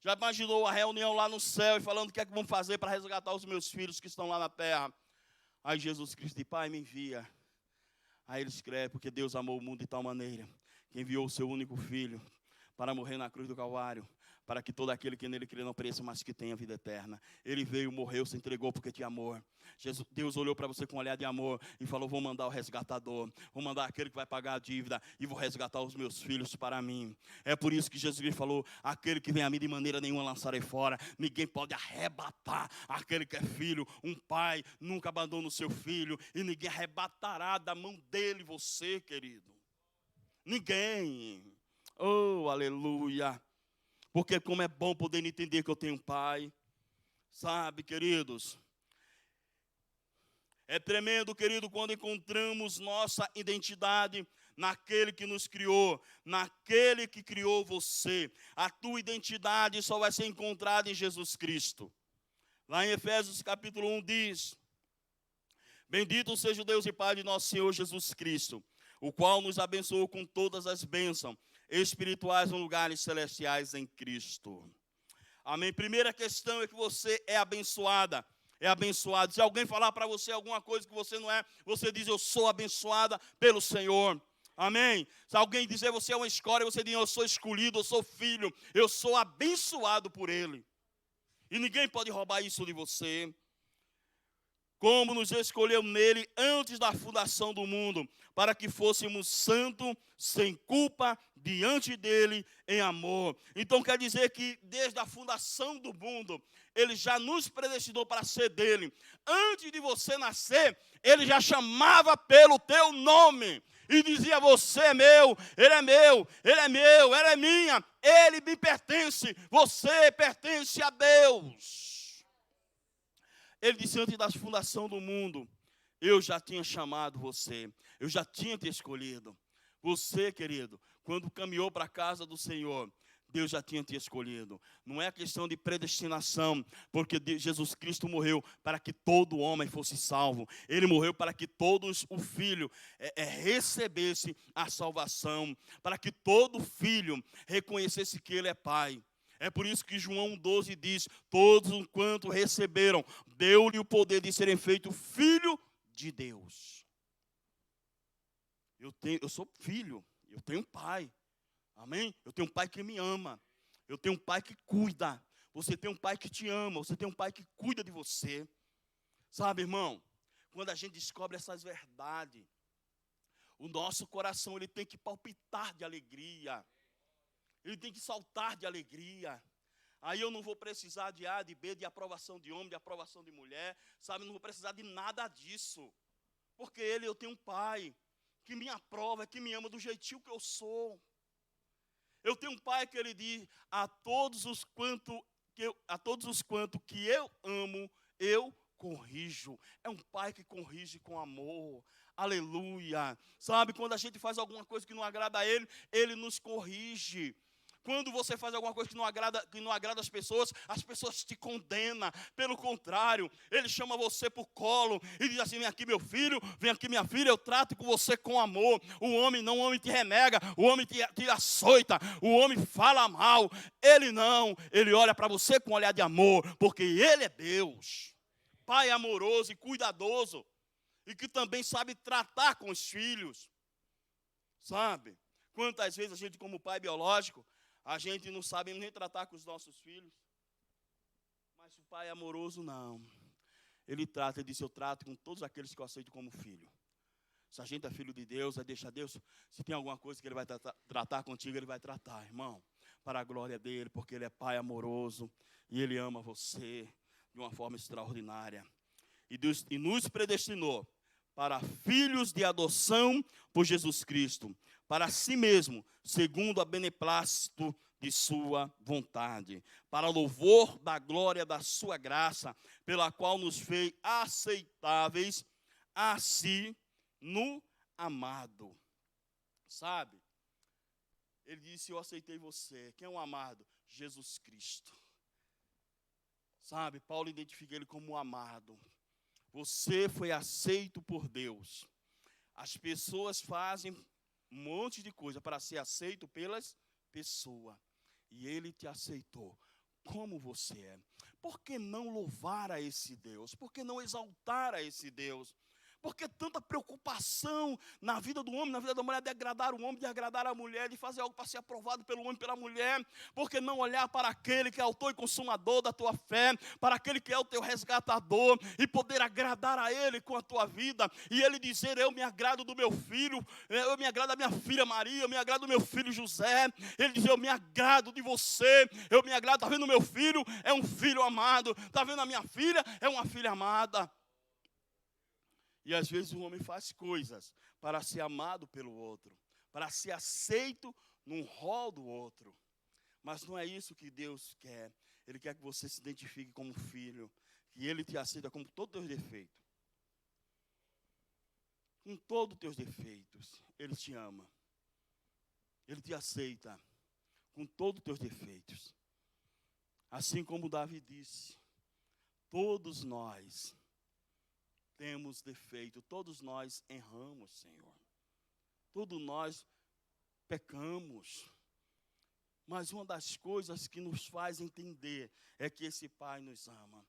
Já imaginou a reunião lá no céu e falando o que é que vamos fazer para resgatar os meus filhos que estão lá na terra. Aí Jesus Cristo diz, Pai, me envia. Aí Ele escreve, porque Deus amou o mundo de tal maneira que enviou o seu único filho para morrer na cruz do Calvário, para que todo aquele que nele crê não pereça, mas que tenha vida eterna. Ele veio, morreu, se entregou porque tinha amor. Deus olhou para você com um olhar de amor e falou, vou mandar o resgatador, vou mandar aquele que vai pagar a dívida e vou resgatar os meus filhos para mim. É por isso que Jesus falou, aquele que vem a mim de maneira nenhuma lançarei fora. Ninguém pode arrebatar aquele que é filho. Um pai nunca abandona o seu filho e ninguém arrebatará da mão dele você, querido. Ninguém. Oh, aleluia. Porque como é bom poder entender que eu tenho um pai. Sabe, queridos? É tremendo, querido, quando encontramos nossa identidade naquele que nos criou, naquele que criou você. A tua identidade só vai ser encontrada em Jesus Cristo. Lá em Efésios capítulo 1 diz, bendito seja o Deus e Pai de nosso Senhor Jesus Cristo, o qual nos abençoou com todas as bênçãos espirituais nos lugares celestiais em Cristo. Amém. Primeira questão é que você é abençoada. É abençoado. Se alguém falar para você alguma coisa que você não é, você diz, eu sou abençoada pelo Senhor. Amém. Se alguém dizer você é uma escória, você diz, eu sou escolhido, eu sou filho, eu sou abençoado por Ele. E ninguém pode roubar isso de você. Como nos escolheu nele antes da fundação do mundo, para que fôssemos santos, sem culpa, diante dele, em amor. Então quer dizer que desde a fundação do mundo, ele já nos predestinou para ser dele. Antes de você nascer, ele já chamava pelo teu nome. E dizia, você é meu, ele é meu, ele é meu, ela é minha, ele me pertence, você pertence a Deus. Ele disse, antes da fundação do mundo, eu já tinha chamado você, eu já tinha te escolhido. Você, querido, quando caminhou para a casa do Senhor, Deus já tinha te escolhido. Não é questão de predestinação, porque Jesus Cristo morreu para que todo homem fosse salvo. Ele morreu para que todos o filho recebesse a salvação, para que todo filho reconhecesse que ele é pai. É por isso que João 12 diz, todos enquanto receberam, deu-lhe o poder de serem feitos filho de Deus. Eu sou filho, eu tenho um pai. Amém? Eu tenho um pai que me ama. Eu tenho um pai que cuida. Você tem um pai que te ama. Você tem um pai que cuida de você. Sabe, irmão? Quando a gente descobre essas verdades, o nosso coração ele tem que palpitar de alegria. Ele tem que saltar de alegria. Aí eu não vou precisar de A, de B, de aprovação de homem, de aprovação de mulher. Sabe, não vou precisar de nada disso. Porque eu tenho um pai que me aprova, que me ama do jeitinho que eu sou. Eu tenho um pai que ele diz, a todos os quanto que eu amo, eu corrijo. É um pai que corrige com amor. Aleluia. Sabe, quando a gente faz alguma coisa que não agrada a ele, ele nos corrige. Quando você faz alguma coisa que não agrada as pessoas te condenam. Pelo contrário, ele chama você para o colo e diz assim, vem aqui meu filho, vem aqui minha filha, eu trato com você com amor. O homem te renega, o homem te açoita, o homem fala mal. Ele não, ele olha para você com um olhar de amor, porque ele é Deus. Pai amoroso e cuidadoso, e que também sabe tratar com os filhos. Sabe, quantas vezes a gente como pai biológico, a gente não sabe nem tratar com os nossos filhos. Mas o pai amoroso não. Ele diz, eu trato com todos aqueles que eu aceito como filho. Se a gente é filho de Deus, deixa Deus. Se tem alguma coisa que ele vai tratar contigo, ele vai tratar, irmão. Para a glória dele, porque ele é pai amoroso. E ele ama você de uma forma extraordinária. E nos predestinou para filhos de adoção por Jesus Cristo, para si mesmo, segundo a beneplácito de sua vontade, para louvor da glória da sua graça, pela qual nos fez aceitáveis a si no amado. Sabe? Ele disse, eu aceitei você. Quem é o amado? Jesus Cristo. Sabe, Paulo identifica ele como amado. Você foi aceito por Deus. As pessoas fazem um monte de coisa para ser aceito pelas pessoas. E ele te aceitou como você é. Por que não louvar a esse Deus? Por que não exaltar a esse Deus? Por que tanta preocupação na vida do homem, na vida da mulher, de agradar o homem, de agradar a mulher, de fazer algo para ser aprovado pelo homem, pela mulher? Por que não olhar para aquele que é autor e consumador da tua fé, para aquele que é o teu resgatador, e poder agradar a ele com a tua vida, e ele dizer, eu me agrado do meu filho, eu me agrado da minha filha Maria, eu me agrado do meu filho José, ele diz, eu me agrado de você, eu me agrado, está vendo o meu filho? É um filho amado, está vendo a minha filha? É uma filha amada. E às vezes o homem faz coisas para ser amado pelo outro, para ser aceito num rol do outro. Mas não é isso que Deus quer. Ele quer que você se identifique como filho, que Ele te aceita com todos os teus defeitos. Com todos os teus defeitos, Ele te ama. Ele te aceita com todos os teus defeitos. Assim como Davi disse, todos nós temos defeito, todos nós erramos, Senhor. Todos nós pecamos. Mas uma das coisas que nos faz entender é que esse Pai nos ama.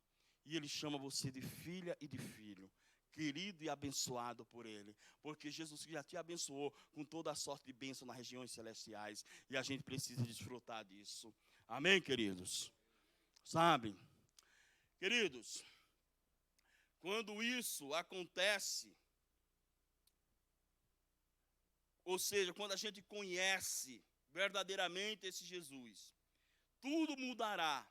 E Ele chama você de filha e de filho, querido e abençoado por Ele. Porque Jesus já te abençoou com toda a sorte de bênção nas regiões celestiais. E a gente precisa desfrutar disso. Amém, queridos? Sabe? Queridos, quando isso acontece, ou seja, quando a gente conhece verdadeiramente esse Jesus, tudo mudará.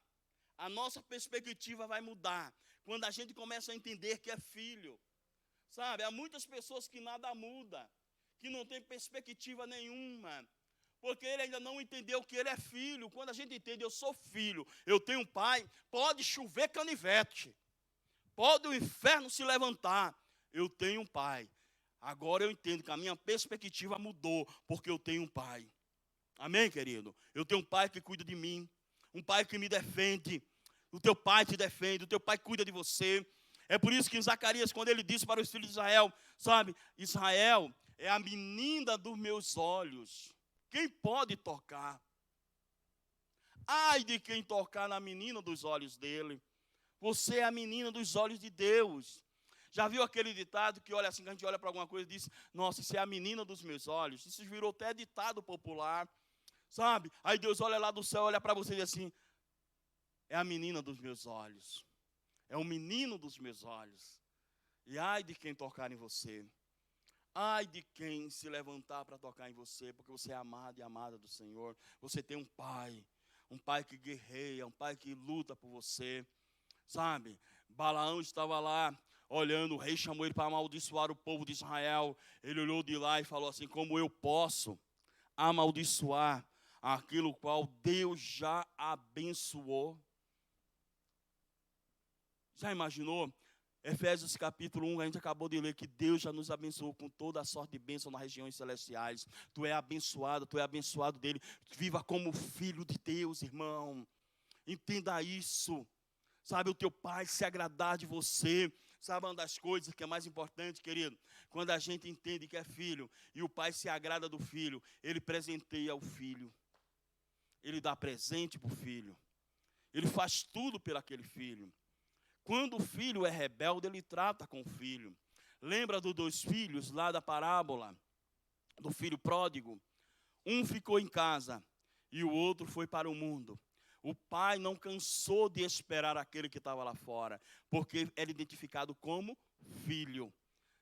A nossa perspectiva vai mudar quando a gente começa a entender que é filho. Sabe, há muitas pessoas que nada muda, que não tem perspectiva nenhuma, porque ele ainda não entendeu que ele é filho. Quando a gente entende, eu sou filho, eu tenho um pai, pode chover canivete, pode o inferno se levantar, eu tenho um pai. Agora eu entendo que a minha perspectiva mudou, porque eu tenho um pai. Amém, querido? Eu tenho um pai que cuida de mim, um pai que me defende. O teu pai te defende, o teu pai cuida de você. É por isso que em Zacarias, quando ele disse para os filhos de Israel, sabe, Israel é a menina dos meus olhos. Quem pode tocar? Ai de quem tocar na menina dos olhos dele. Você é a menina dos olhos de Deus. Já viu aquele ditado que olha assim, que a gente olha para alguma coisa e diz, nossa, isso é a menina dos meus olhos. Isso virou até ditado popular, sabe? Aí Deus olha lá do céu, olha para você e diz assim, é a menina dos meus olhos. É o menino dos meus olhos. E ai de quem tocar em você. Ai de quem se levantar para tocar em você, porque você é amado e amada do Senhor. Você tem um pai que guerreia, um pai que luta por você. Sabe, Balaão estava lá olhando, o rei chamou ele para amaldiçoar o povo de Israel. Ele olhou de lá e falou assim, como eu posso amaldiçoar aquilo qual Deus já abençoou? Já imaginou? Efésios capítulo 1, a gente acabou de ler que Deus já nos abençoou com toda a sorte de bênção nas regiões celestiais. Tu é abençoado dele. Viva como filho de Deus, irmão. Entenda isso. Sabe, o teu pai se agradar de você. Sabe uma das coisas que é mais importante, querido? Quando a gente entende que é filho e o pai se agrada do filho, ele presenteia o filho. Ele dá presente para o filho. Ele faz tudo por aquele filho. Quando o filho é rebelde, ele trata com o filho. Lembra dos 2 filhos lá da parábola do filho pródigo? Um ficou em casa e o outro foi para o mundo. O pai não cansou de esperar aquele que estava lá fora, porque era identificado como filho,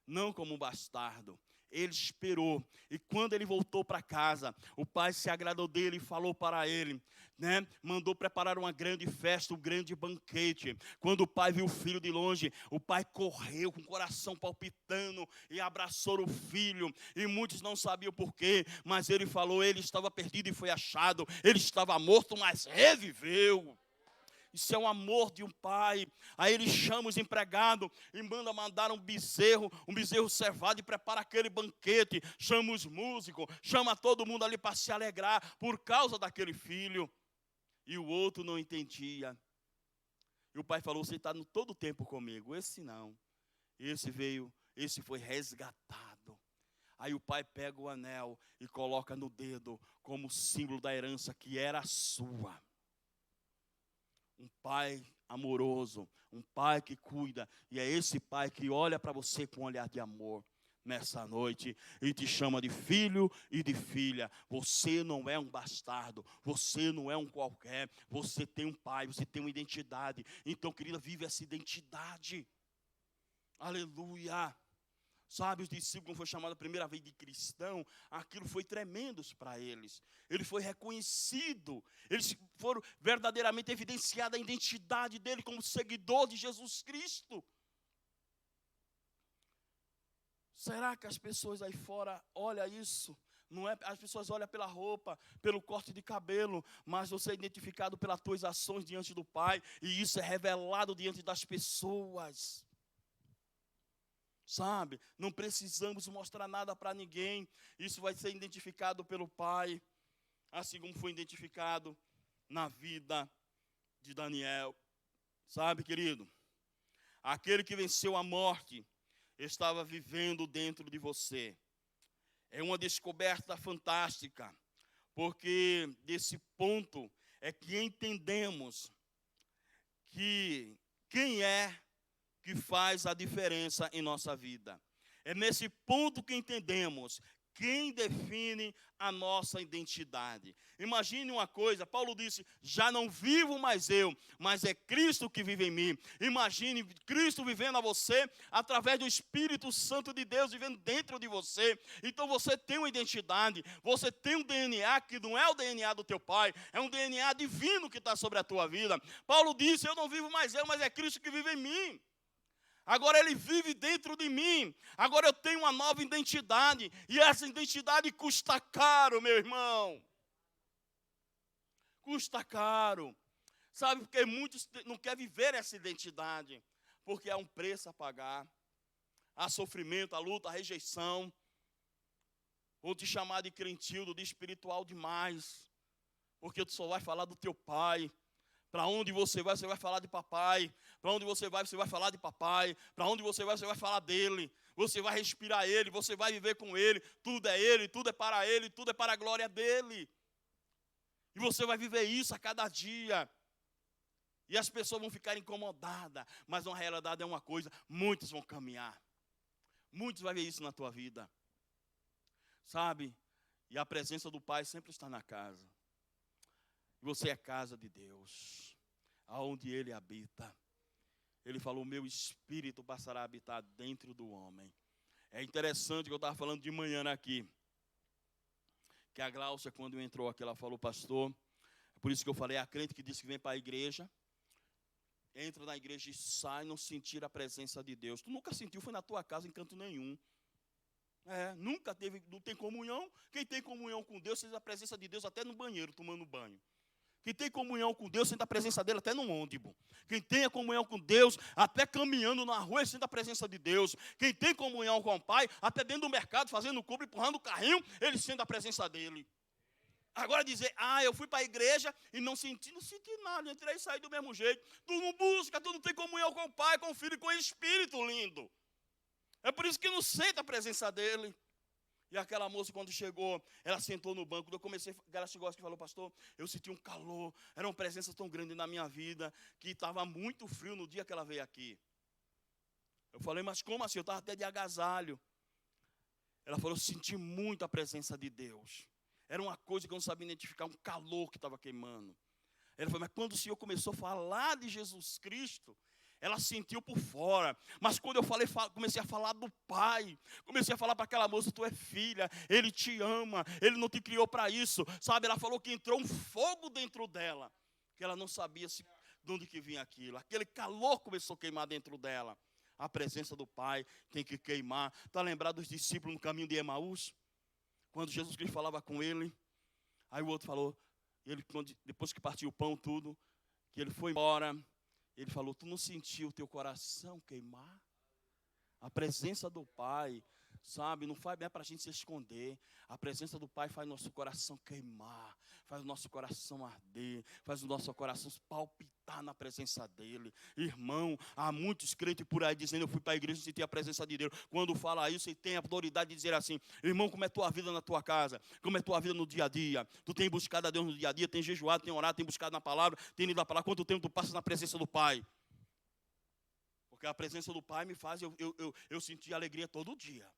não como bastardo. ele esperou. E quando ele voltou para casa, o pai se agradou dele e falou para ele, né? Mandou preparar uma grande festa, um grande banquete. Quando o pai viu o filho de longe, o pai correu com o coração palpitando e abraçou o filho. E muitos não sabiam porquê, mas ele falou, ele estava perdido e foi achado. Ele estava morto, mas reviveu. Isso é o amor de um pai. Aí ele chama os empregados e manda mandar um bezerro cevado e prepara aquele banquete. Chama os músicos, chama todo mundo ali para se alegrar por causa daquele filho. E o outro não entendia. E o pai falou, você está todo o tempo comigo. Esse não. Esse foi resgatado. Aí o pai pega o anel e coloca no dedo como símbolo da herança que era sua. Um pai amoroso, um pai que cuida, e é esse pai que olha para você com um olhar de amor nessa noite e te chama de filho e de filha. Você não é um bastardo, você não é um qualquer, você tem um pai, você tem uma identidade. Então, querida, vive essa identidade. Aleluia. Sabe, os discípulos, quando foi chamado a primeira vez de cristão, aquilo foi tremendo para eles. Ele foi reconhecido. Eles foram verdadeiramente evidenciada a identidade dele como seguidor de Jesus Cristo. Será que as pessoas aí fora olham isso? Não é, as pessoas olham pela roupa, pelo corte de cabelo, mas você é identificado pelas tuas ações diante do Pai, e isso é revelado diante das pessoas. Sabe, não precisamos mostrar nada para ninguém. Isso vai ser identificado pelo Pai, assim como foi identificado na vida de Daniel. Sabe, querido, aquele que venceu a morte estava vivendo dentro de você. É uma descoberta fantástica, porque desse ponto é que entendemos que quem é que faz a diferença em nossa vida. É nesse ponto que entendemos quem define a nossa identidade. Imagine uma coisa, Paulo disse, já não vivo mais eu, mas é Cristo que vive em mim. Imagine Cristo vivendo a você, através do Espírito Santo de Deus vivendo dentro de você. Então você tem uma identidade, você tem um DNA que não é o DNA do teu pai, é um DNA divino que está sobre a tua vida. Paulo disse, eu não vivo mais eu, mas é Cristo que vive em mim. Agora ele vive dentro de mim. Agora eu tenho uma nova identidade. E essa identidade custa caro, meu irmão. Custa caro. Sabe, porque muitos não querem viver essa identidade. Porque há um preço a pagar. Há sofrimento, há luta, há rejeição. Vou te chamar de crentildo, de espiritual demais. Porque tu só vai falar do teu pai. Para onde você vai falar de papai. Para onde você vai falar de papai. Para onde você vai falar dele. Você vai respirar ele, você vai viver com ele. Tudo é ele, tudo é para ele, tudo é para a glória dele. E você vai viver isso a cada dia. E as pessoas vão ficar incomodadas. Mas na realidade é uma coisa, muitos vão caminhar. Muitos vão ver isso na tua vida. Sabe? E a presença do Pai sempre está na casa. Você é casa de Deus, aonde Ele habita. Ele falou, meu espírito passará a habitar dentro do homem. É interessante que eu estava falando de manhã aqui, que a Gláucia, quando entrou aqui, ela falou, pastor, é por isso que eu falei, a crente que diz que vem para a igreja, entra na igreja e sai, não sentir a presença de Deus. Tu nunca sentiu, foi na tua casa, em canto nenhum. Nunca teve, não tem comunhão. Quem tem comunhão com Deus, sente a presença de Deus até no banheiro, tomando banho. Quem tem comunhão com Deus, sente a presença dele até no ônibus. Quem tem a comunhão com Deus, até caminhando na rua, sente a presença de Deus. Quem tem comunhão com o Pai, até dentro do mercado, fazendo compra, empurrando o carrinho, ele sente a presença dele. Agora dizer, eu fui para a igreja e não senti nada, entrei e saí do mesmo jeito. Tu não busca, tu não tem comunhão com o Pai, com o Filho e com o Espírito lindo. É por isso que não sente a presença dele. E aquela moça, quando chegou, ela sentou no banco. Ela chegou e falou, pastor, eu senti um calor. Era uma presença tão grande na minha vida, que estava muito frio no dia que ela veio aqui. Eu falei, mas como assim? Eu estava até de agasalho. Ela falou, eu senti muito a presença de Deus. Era uma coisa que eu não sabia identificar, um calor que estava queimando. Ela falou, mas quando o Senhor começou a falar de Jesus Cristo, ela sentiu por fora. Mas quando eu comecei a falar do Pai, comecei a falar para aquela moça, tu é filha, Ele te ama, Ele não te criou para isso. Sabe, ela falou que entrou um fogo dentro dela, que ela não sabia de onde que vinha aquilo. Aquele calor começou a queimar dentro dela. A presença do Pai tem que queimar. Está lembrado dos discípulos no caminho de Emaús? Quando Jesus Cristo falava com ele, aí o outro falou, depois que partiu o pão tudo, que ele foi embora, ele falou, tu não sentiu o teu coração queimar? A presença do Pai, sabe, não é para a gente se esconder. A presença do Pai faz nosso coração queimar, faz o nosso coração arder, faz o nosso coração palpitar na presença dEle. Irmão, há muitos crentes por aí dizendo, eu fui para a igreja e senti a presença de Deus. Quando fala isso, ele tem a autoridade de dizer assim, irmão, como é tua vida na tua casa? Como é tua vida no dia a dia? Tu tem buscado a Deus no dia a dia, tem jejuado, tem orado, tem buscado na palavra, tem ido na palavra. Quanto tempo tu passa na presença do Pai? Porque a presença do Pai me faz eu sentir alegria todo dia.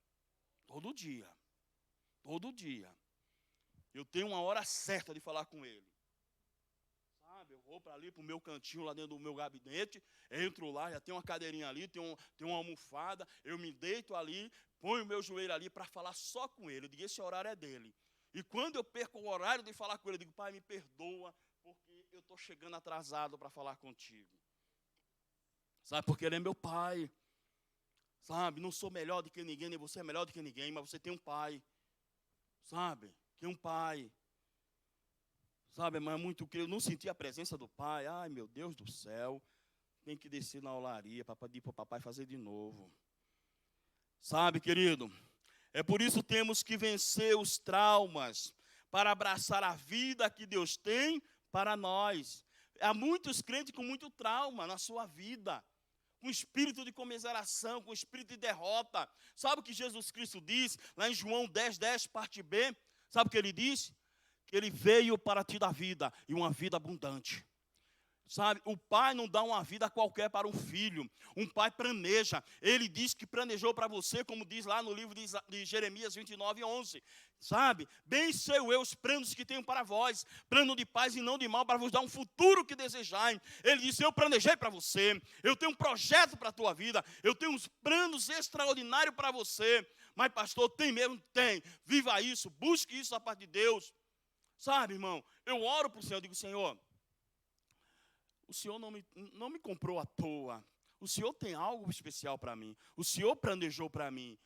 Todo dia. Todo dia. Eu tenho uma hora certa de falar com Ele. Sabe, eu vou para ali, para o meu cantinho, lá dentro do meu gabinete, entro lá, já tem uma cadeirinha ali, tem uma almofada, eu me deito ali, ponho o meu joelho ali para falar só com Ele. Eu digo, esse horário é dele. E quando eu perco o horário de falar com Ele, eu digo, Pai, me perdoa, porque eu estou chegando atrasado para falar contigo. Sabe, porque Ele é meu Pai. Sabe, não sou melhor do que ninguém, nem você é melhor do que ninguém, mas você tem um Pai. Sabe, que um Pai. Sabe, mas eu não senti a presença do Pai. Ai, meu Deus do céu. Tem que descer na olaria para pedir para o papai fazer de novo. Sabe, querido, é por isso que temos que vencer os traumas para abraçar a vida que Deus tem para nós. Há muitos crentes com muito trauma na sua vida. Com espírito de comiseração, com espírito de derrota. Sabe o que Jesus Cristo diz lá em João 10:10, parte B? Sabe o que ele disse? Que ele veio para te dar vida e uma vida abundante. Sabe, o pai não dá uma vida qualquer para um filho. Um pai planeja. Ele diz que planejou para você, como diz lá no livro de Jeremias 29:11. Sabe, bem sei eu os planos que tenho para vós, plano de paz e não de mal, para vos dar um futuro que desejai. Ele disse, eu planejei para você, eu tenho um projeto para a tua vida, eu tenho uns planos extraordinários para você. Mas pastor, tem mesmo? Tem. Viva isso, busque isso da parte de Deus. Sabe, irmão, eu oro para o Senhor, eu digo, Senhor, o Senhor não me comprou à toa. O Senhor tem algo especial para mim. O Senhor planejou para mim.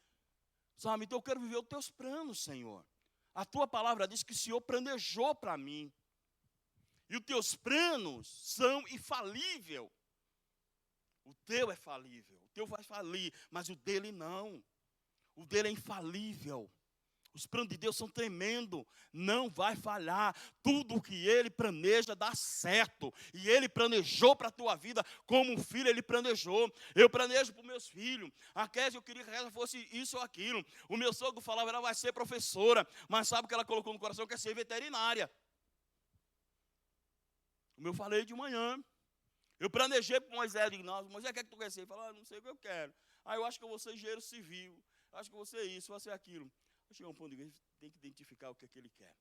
Sabe, então eu quero viver os teus planos, Senhor. A tua palavra diz que o Senhor planejou para mim. E os teus planos são infalíveis. O teu é falível. O teu vai falir, mas o dele não. O dele é infalível. Os planos de Deus são tremendos, não vai falhar. Tudo o que Ele planeja dá certo. E Ele planejou para a tua vida, como um filho Ele planejou. Eu planejo para os meus filhos. A Kézia, eu queria que ela fosse isso ou aquilo. O meu sogro falava, ela vai ser professora. Mas sabe o que ela colocou no coração? Quer ser veterinária. Como eu falei de manhã. Eu planejei para Moisés, eu digo, não, Moisés, o que é que tu quer ser? Ele falou, não sei o que eu quero. Eu acho que eu vou ser engenheiro civil. Acho que eu vou ser isso, vou ser aquilo. Chegar um ponto de vista, tem que identificar o que é que ele quer.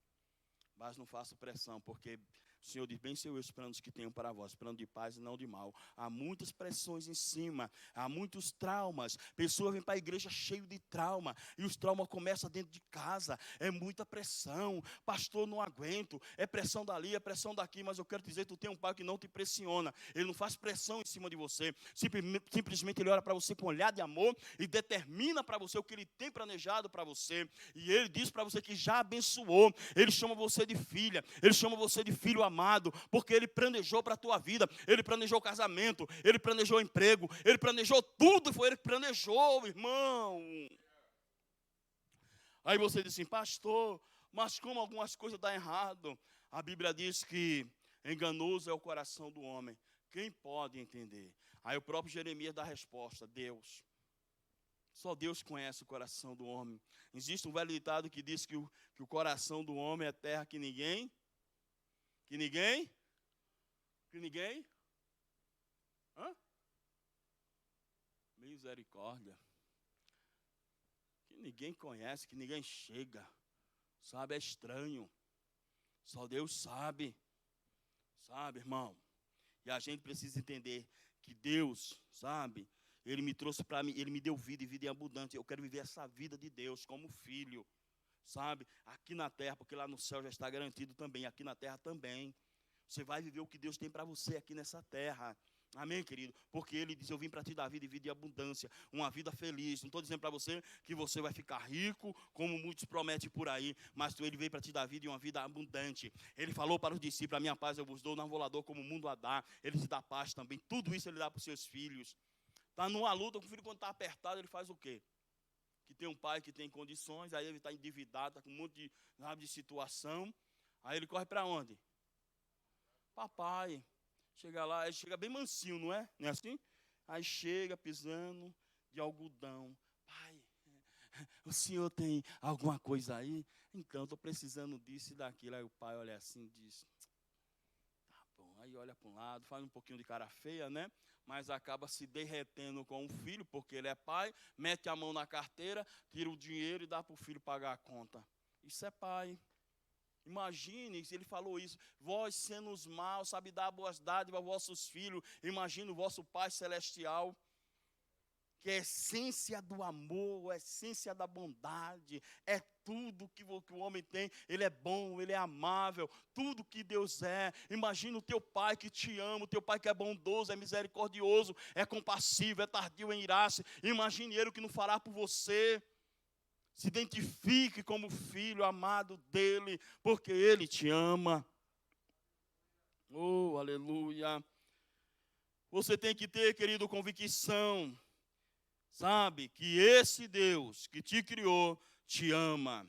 Mas não faça pressão, porque o Senhor diz, bem sei eu os planos que tenho para vós, plano de paz e não de mal. Há muitas pressões em cima, há muitos traumas. Pessoas vêm para a igreja cheio de trauma, e os traumas começam dentro de casa. É muita pressão, pastor, não aguento. É pressão dali, é pressão daqui, mas eu quero dizer, tu tem um pai que não te pressiona. Ele não faz pressão em cima de você. Simplesmente ele olha para você com um olhar de amor e determina para você o que ele tem planejado para você. E ele diz para você que já abençoou. Ele chama você de filha, ele chama você de filho amado, porque ele planejou para a tua vida, ele planejou o casamento, ele planejou o emprego, ele planejou tudo, foi ele que planejou, irmão. Aí você diz assim, pastor, mas como algumas coisas dão errado? A Bíblia diz que enganoso é o coração do homem, quem pode entender? Aí o próprio Jeremias dá a resposta, Deus. Só Deus conhece o coração do homem. Existe um velho ditado que diz que o coração do homem é terra que ninguém... Hã? Misericórdia. Que ninguém conhece, que ninguém chega. Sabe, é estranho. Só Deus sabe. Sabe, irmão? E a gente precisa entender que Deus, sabe, Ele me trouxe para mim, Ele me deu vida e vida em abundância. Eu quero viver essa vida de Deus como filho, sabe, aqui na terra, porque lá no céu já está garantido também, aqui na terra também. Você vai viver o que Deus tem para você aqui nessa terra. Amém, querido? Porque Ele diz, eu vim para te dar vida e vida em abundância, uma vida feliz. Não estou dizendo para você que você vai ficar rico, como muitos prometem por aí, mas Ele veio para te dar vida e uma vida abundante. Ele falou para os discípulos, a minha paz eu vos dou, não vou lá dou como o mundo a dá. Ele te dá paz também, tudo isso Ele dá para os seus filhos. Está numa luta, o filho quando está apertado, ele faz o quê? Que tem um pai que tem condições, aí ele está endividado, está com um monte de situação, aí ele corre para onde? Papai. Chega lá, ele chega bem mansinho, não é? Não é assim? Aí chega pisando de algodão. Pai, o senhor tem alguma coisa aí? Então, estou precisando disso e daquilo. Aí o pai olha assim e diz, tá bom. Aí olha para um lado, faz um pouquinho de cara feia, né? Mas acaba se derretendo com o filho, porque ele é pai, mete a mão na carteira, tira o dinheiro e dá para o filho pagar a conta. Isso é pai. Imagine, ele falou isso, vós sendo os maus, sabe dar boas dádivas aos vossos filhos, imagine o vosso Pai Celestial, que é a essência do amor, a essência da bondade, é tudo que o homem tem, ele é bom, ele é amável, tudo que Deus é. Imagina o teu pai que te ama, o teu pai que é bondoso, é misericordioso, é compassivo, é tardio em irar-se. Imagine ele o que não fará por você. Se identifique como filho amado dele, porque ele te ama. Oh, aleluia. Você tem que ter, querido, convicção, sabe, que esse Deus que te criou te ama.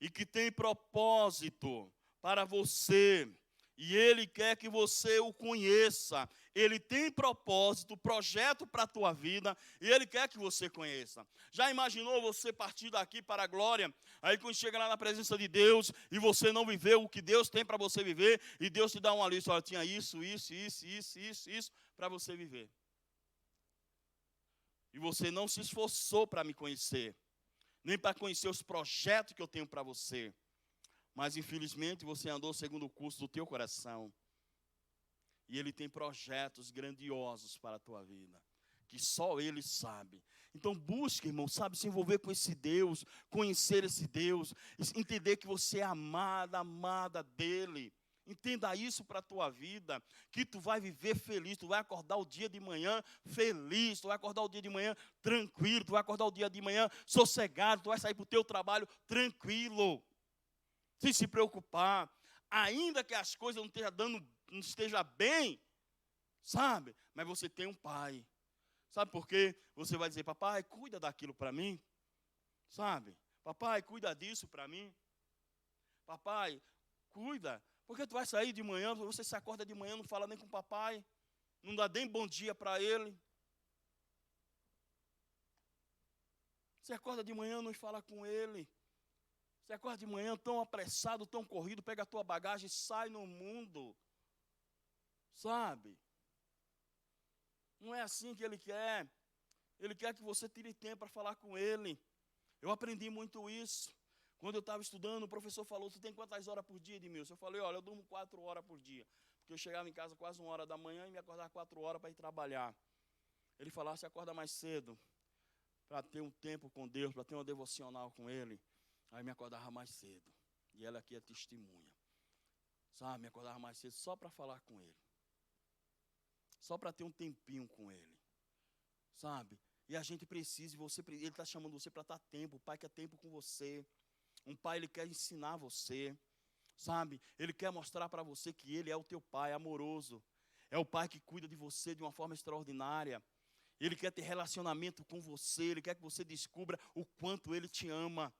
E que tem propósito para você. E Ele quer que você o conheça. Ele tem propósito, projeto para a tua vida. E Ele quer que você conheça. Já imaginou você partir daqui para a glória? Aí quando chega lá na presença de Deus e você não viveu o que Deus tem para você viver. E Deus te dá uma lista, olha, tinha isso para você viver. E você não se esforçou para me conhecer. Nem para conhecer os projetos que eu tenho para você. Mas, infelizmente, você andou segundo o curso do teu coração. E Ele tem projetos grandiosos para a tua vida, que só Ele sabe. Então, busque, irmão, sabe, se envolver com esse Deus, conhecer esse Deus, entender que você é amada dEle. Entenda isso para a tua vida, que tu vai viver feliz, tu vai acordar o dia de manhã feliz, tu vai acordar o dia de manhã tranquilo, tu vai acordar o dia de manhã sossegado, tu vai sair para o teu trabalho tranquilo. Sem se preocupar, ainda que as coisas não estejam bem, sabe? Mas você tem um pai. Sabe por quê? Você vai dizer, papai, cuida daquilo para mim. Sabe? Papai, cuida disso para mim. Papai, cuida. Porque tu vai sair de manhã, você se acorda de manhã, não fala nem com o papai, não dá nem bom dia para ele. Você acorda de manhã, não fala com ele. Você acorda de manhã tão apressado, tão corrido, pega a tua bagagem e sai no mundo. Sabe? Não é assim que Ele quer. Ele quer que você tire tempo para falar com Ele. Eu aprendi muito isso. Quando eu estava estudando, o professor falou, tu tem quantas horas por dia, Edmilson? Eu falei, olha, eu durmo 4 horas por dia. Porque eu chegava em casa quase 1h da manhã e me acordava 4 horas para ir trabalhar. Ele falava, você acorda mais cedo para ter um tempo com Deus, para ter uma devocional com Ele. Aí me acordava mais cedo. E ela aqui é testemunha. Sabe, me acordava mais cedo só para falar com Ele. Só para ter um tempinho com Ele. Sabe? E a gente precisa, Ele está chamando você para estar tempo. O Pai quer tempo com você. Um pai, Ele quer ensinar você. Sabe? Ele quer mostrar para você que Ele é o teu Pai amoroso. É o Pai que cuida de você de uma forma extraordinária. Ele quer ter relacionamento com você. Ele quer que você descubra o quanto Ele te ama.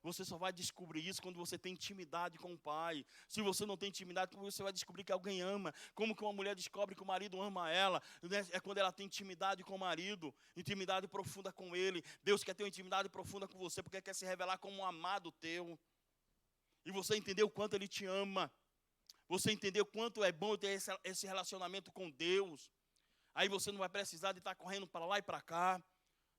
Você só vai descobrir isso quando você tem intimidade com o Pai. Se você não tem intimidade, como você vai descobrir que alguém ama? Como que uma mulher descobre que o marido ama ela? É quando ela tem intimidade com o marido, intimidade profunda com ele. Deus quer ter uma intimidade profunda com você, porque quer se revelar como um amado teu. E você entendeu o quanto Ele te ama. Você entendeu o quanto é bom ter esse relacionamento com Deus. Aí você não vai precisar de estar correndo para lá e para cá.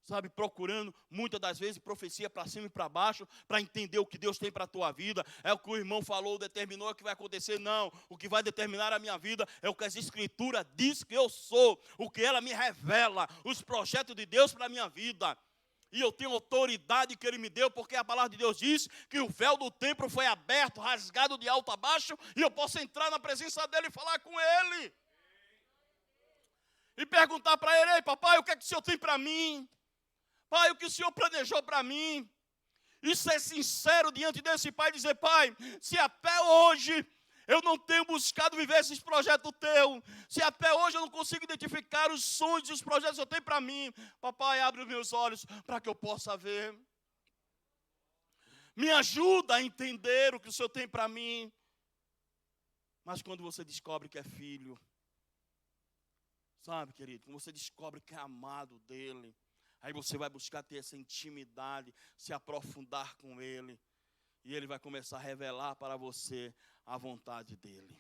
sabe, procurando muitas das vezes profecia para cima e para baixo, para entender o que Deus tem para a tua vida. É o que o irmão falou, determinou o que vai acontecer. Não, o que vai determinar a minha vida é o que as Escrituras diz que eu sou, o que ela me revela, os projetos de Deus para a minha vida. E eu tenho autoridade que Ele me deu, porque a palavra de Deus diz que o véu do templo foi aberto, rasgado de alto a baixo, e eu posso entrar na presença dEle e falar com Ele. E perguntar para Ele: ei, papai, o que é que o Senhor tem para mim? Pai, o que o Senhor planejou para mim? E ser sincero diante desse Pai, dizer: Pai, se até hoje eu não tenho buscado viver esses projetos teus, se até hoje eu não consigo identificar os sonhos e os projetos que o Senhor tem para mim, papai, abre os meus olhos para que eu possa ver. Me ajuda a entender o que o Senhor tem para mim. Mas quando você descobre que é filho, sabe, querido, quando você descobre que é amado dEle, aí você vai buscar ter essa intimidade, se aprofundar com Ele. E Ele vai começar a revelar para você a vontade dEle.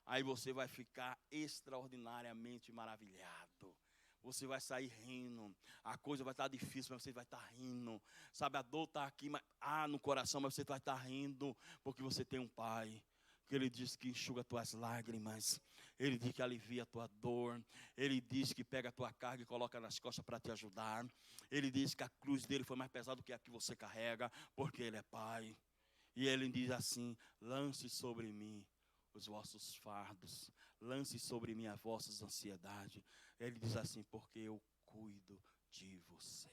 Aí você vai ficar extraordinariamente maravilhado. Você vai sair rindo. A coisa vai estar difícil, mas você vai estar rindo. Sabe, a dor está aqui no coração, mas você vai estar rindo. Porque você tem um Pai. Que Ele diz que enxuga as tuas lágrimas. Ele diz que alivia a tua dor. Ele diz que pega a tua carga e coloca nas costas para te ajudar. Ele diz que a cruz dele foi mais pesada do que a que você carrega, porque Ele é Pai. E Ele diz assim: lance sobre mim os vossos fardos. Lance sobre mim as vossas ansiedades. Ele diz assim: porque eu cuido de você.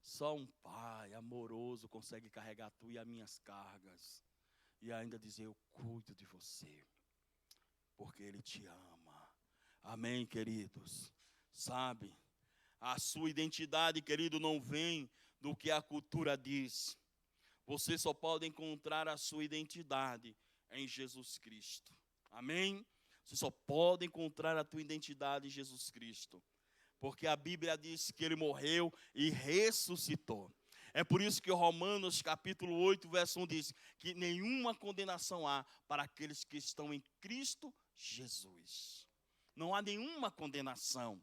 Só um Pai amoroso consegue carregar tu e as minhas cargas. E ainda dizer: eu cuido de você, porque Ele te ama. Amém, queridos? Sabe, a sua identidade, querido, não vem do que a cultura diz. Você só pode encontrar a sua identidade em Jesus Cristo. Amém? Você só pode encontrar a tua identidade em Jesus Cristo. Porque a Bíblia diz que Ele morreu e ressuscitou. É por isso que Romanos capítulo 8, verso 1 diz que nenhuma condenação há para aqueles que estão em Cristo Jesus. Não há nenhuma condenação,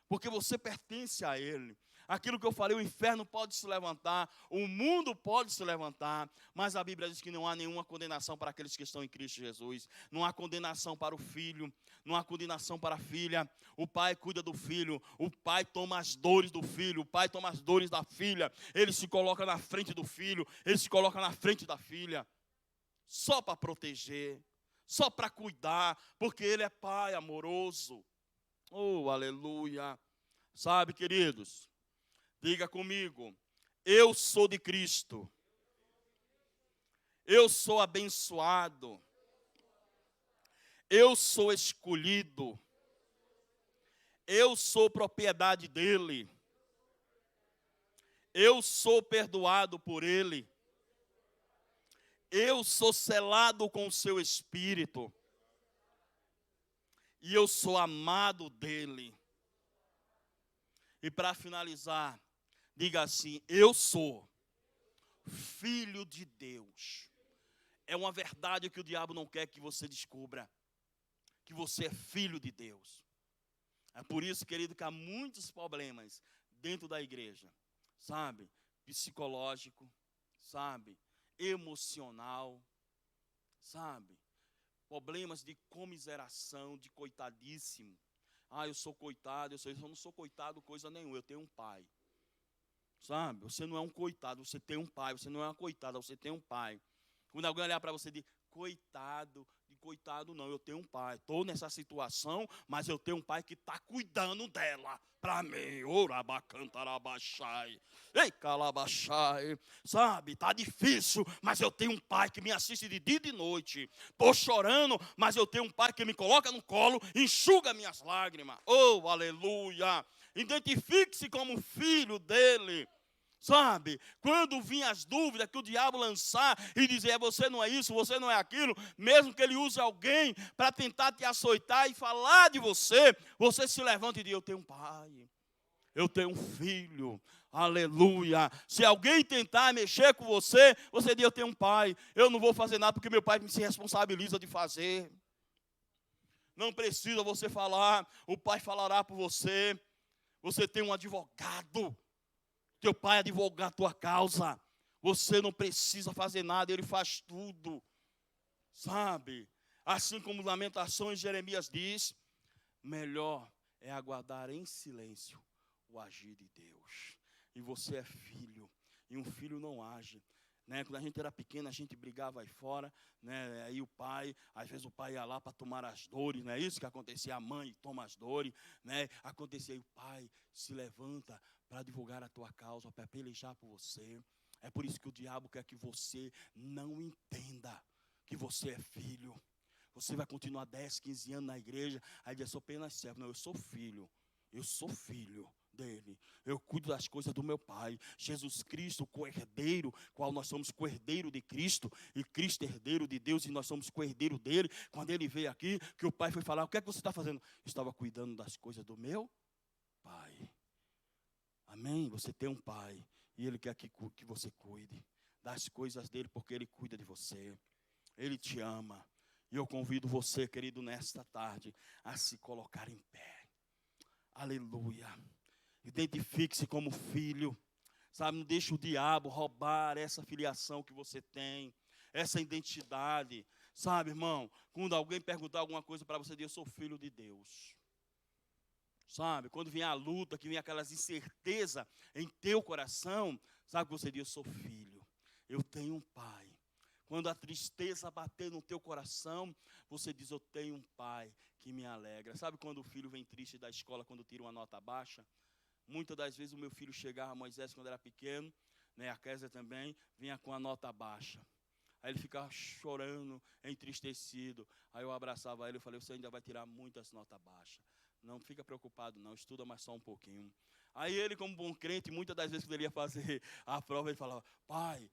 porque você pertence a Ele. Aquilo que eu falei, o inferno pode se levantar, o mundo pode se levantar, mas a Bíblia diz que não há nenhuma condenação para aqueles que estão em Cristo Jesus. Não há condenação para o filho, não há condenação para a filha. O pai cuida do filho, o pai toma as dores do filho, o pai toma as dores da filha. Ele se coloca na frente do filho, ele se coloca na frente da filha, só para proteger, só para cuidar, porque Ele é Pai amoroso. Oh, aleluia. Sabe, queridos, diga comigo: eu sou de Cristo. Eu sou abençoado. Eu sou escolhido. Eu sou propriedade dEle. Eu sou perdoado por Ele. Eu sou selado com o seu Espírito. E eu sou amado dEle. E para finalizar, diga assim: eu sou filho de Deus. É uma verdade que o diabo não quer que você descubra, que você é filho de Deus. É por isso, querido, que há muitos problemas dentro da igreja, sabe? Psicológico, sabe? Emocional, sabe? Problemas de comiseração, de coitadíssimo. Eu sou coitado, eu não sou coitado coisa nenhuma, eu tenho um pai. Sabe? Você não é um coitado, você tem um pai. Você não é uma coitada, você tem um pai. Quando alguém olhar para você e diz: coitado, de coitado não, eu tenho um pai. Estou nessa situação, mas eu tenho um pai que está cuidando dela para mim. Orabacantarabachai. Ei, calabachai. Sabe, está difícil, mas eu tenho um pai que me assiste de dia e de noite. Estou chorando, mas eu tenho um pai que me coloca no colo e enxuga minhas lágrimas. Oh, aleluia. Identifique-se como filho dele. Sabe, quando vinham as dúvidas que o diabo lançar e dizer: você não é isso, você não é aquilo, mesmo que ele use alguém para tentar te açoitar e falar de você, você se levanta e diz: eu tenho um pai, eu tenho um filho, aleluia. Se alguém tentar mexer com você, você diz: eu tenho um pai, eu não vou fazer nada porque meu pai se responsabiliza de fazer. Não precisa você falar, o pai falará por você. Você tem um advogado. Teu pai advogar a tua causa. Você não precisa fazer nada, ele faz tudo. Sabe? Assim como Lamentações, Jeremias diz, melhor é aguardar em silêncio o agir de Deus. E você é filho, e um filho não age. Né? Quando a gente era pequeno, a gente brigava aí fora, né? Aí o pai, às vezes o pai ia lá para tomar as dores, não é isso que acontecia? A mãe toma as dores, né? Acontecia aí o pai se levanta para divulgar a tua causa, para pelejar por você. É por isso que o diabo quer que você não entenda que você é filho. Você vai continuar 10, 15 anos na igreja, aí diz, eu sou apenas servo. Não, eu sou filho dele. Eu cuido das coisas do meu pai. Jesus Cristo, o co-herdeiro, qual nós somos co-herdeiro de Cristo, e Cristo herdeiro de Deus, e nós somos co-herdeiro dele. Quando ele veio aqui, que o pai foi falar, o que é que você está fazendo? Estava cuidando das coisas do meu pai. Amém? Você tem um pai, e ele quer que você cuide das coisas dele, porque ele cuida de você. Ele te ama. E eu convido você, querido, nesta tarde, a se colocar em pé. Aleluia. Identifique-se como filho. Sabe, não deixe o diabo roubar essa filiação que você tem, essa identidade. Sabe, irmão, quando alguém perguntar alguma coisa para você, diz, eu sou filho de Deus. Sabe, quando vem a luta, que vem aquelas incertezas em teu coração, sabe, você diz, eu sou filho, eu tenho um pai. Quando a tristeza bater no teu coração, você diz, eu tenho um pai que me alegra. Sabe quando o filho vem triste da escola, quando tira uma nota baixa? Muitas das vezes o meu filho chegava, Moisés, quando era pequeno, né, a Kézia também, vinha com a nota baixa. Aí ele ficava chorando, entristecido. Aí eu abraçava ele e falei, você ainda vai tirar muitas notas baixas. Não fica preocupado não, estuda mais só um pouquinho. Aí ele, como bom crente, muitas das vezes quando ele ia fazer a prova, ele falava, pai,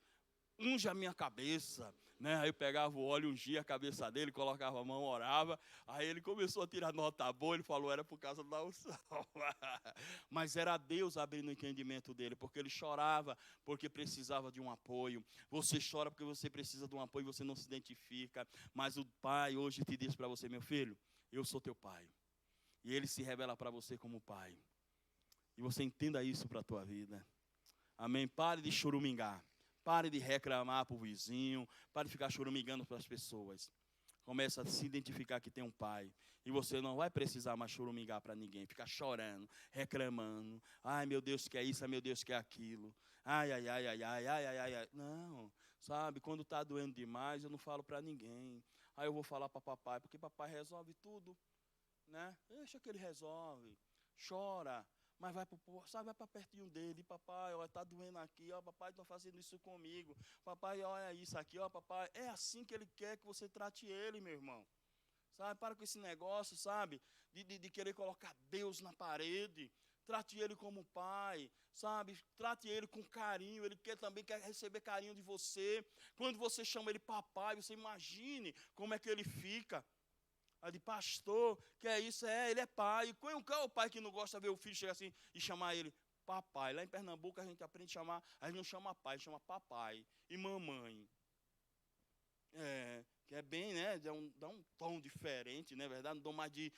unge a minha cabeça, né? Aí eu pegava o óleo, ungia a cabeça dele, colocava a mão, orava. Aí ele começou a tirar nota boa, ele falou, era por causa da unção. Mas era Deus abrindo o entendimento dele, porque ele chorava, porque precisava de um apoio. Você chora porque você precisa de um apoio, você não se identifica. Mas o pai hoje te diz para você, meu filho, eu sou teu pai. E ele se revela para você como pai. E você entenda isso para a tua vida. Amém? Pare de chorumingar. Pare de reclamar para o vizinho, pare de ficar choramingando para as pessoas. Comece a se identificar que tem um pai. E você não vai precisar mais choramingar para ninguém, ficar chorando, reclamando. Ai, meu Deus, quer isso, ai, meu Deus, quer aquilo. Ai, ai, ai, ai, ai, ai, ai, ai, ai. Não, sabe, quando está doendo demais, eu não falo para ninguém. Aí eu vou falar para papai, porque papai resolve tudo, né? Deixa que ele resolve. Chora. Mas vai para pertinho dele, papai, olha, está doendo aqui, ó, papai, estão fazendo isso comigo, papai, olha isso aqui, ó, papai, é assim que ele quer que você trate ele, meu irmão, sabe, para com esse negócio, sabe, de querer colocar Deus na parede, trate ele como pai, sabe, trate ele com carinho, ele também quer receber carinho de você, quando você chama ele papai, você imagine como é que ele fica. De pastor, que é isso, ele é pai. Qual é o pai que não gosta de ver o filho chegar assim e chamar ele papai? Lá em Pernambuco a gente aprende a chamar, a gente não chama pai, chama papai e mamãe. Que é bem, né? Dá um tom diferente, né? Verdade? Um tom mais de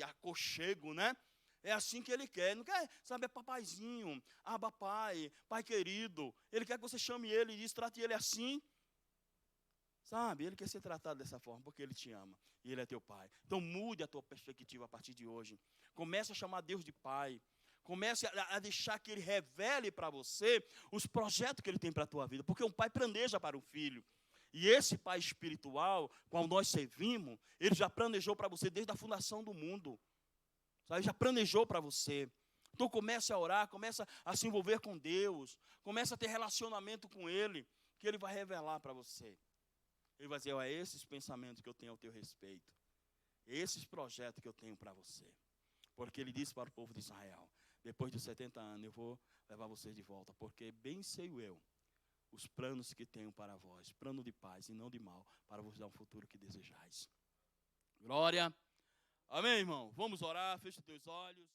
aconchego, né? É assim que ele quer. Não quer, sabe, é papaizinho, papai, pai querido. Ele quer que você chame ele e diz, trate ele assim. Sabe, ele quer ser tratado dessa forma, porque ele te ama, e ele é teu pai. Então mude a tua perspectiva a partir de hoje. Comece a chamar Deus de pai. Comece a deixar que ele revele para você os projetos que ele tem para a tua vida. Porque um pai planeja para o filho. E esse pai espiritual, qual nós servimos, ele já planejou para você desde a fundação do mundo. Sabe, já planejou para você. Então comece a orar, comece a se envolver com Deus. Comece a ter relacionamento com ele, que ele vai revelar para você. Ele vai dizer, é esses pensamentos que eu tenho ao teu respeito. Esses projetos que eu tenho para você. Porque ele disse para o povo de Israel, depois de 70 anos eu vou levar vocês de volta. Porque bem sei eu os planos que tenho para vós. Plano de paz e não de mal, para vos dar um futuro que desejais. Glória. Amém, irmão? Vamos orar, fecha os teus olhos.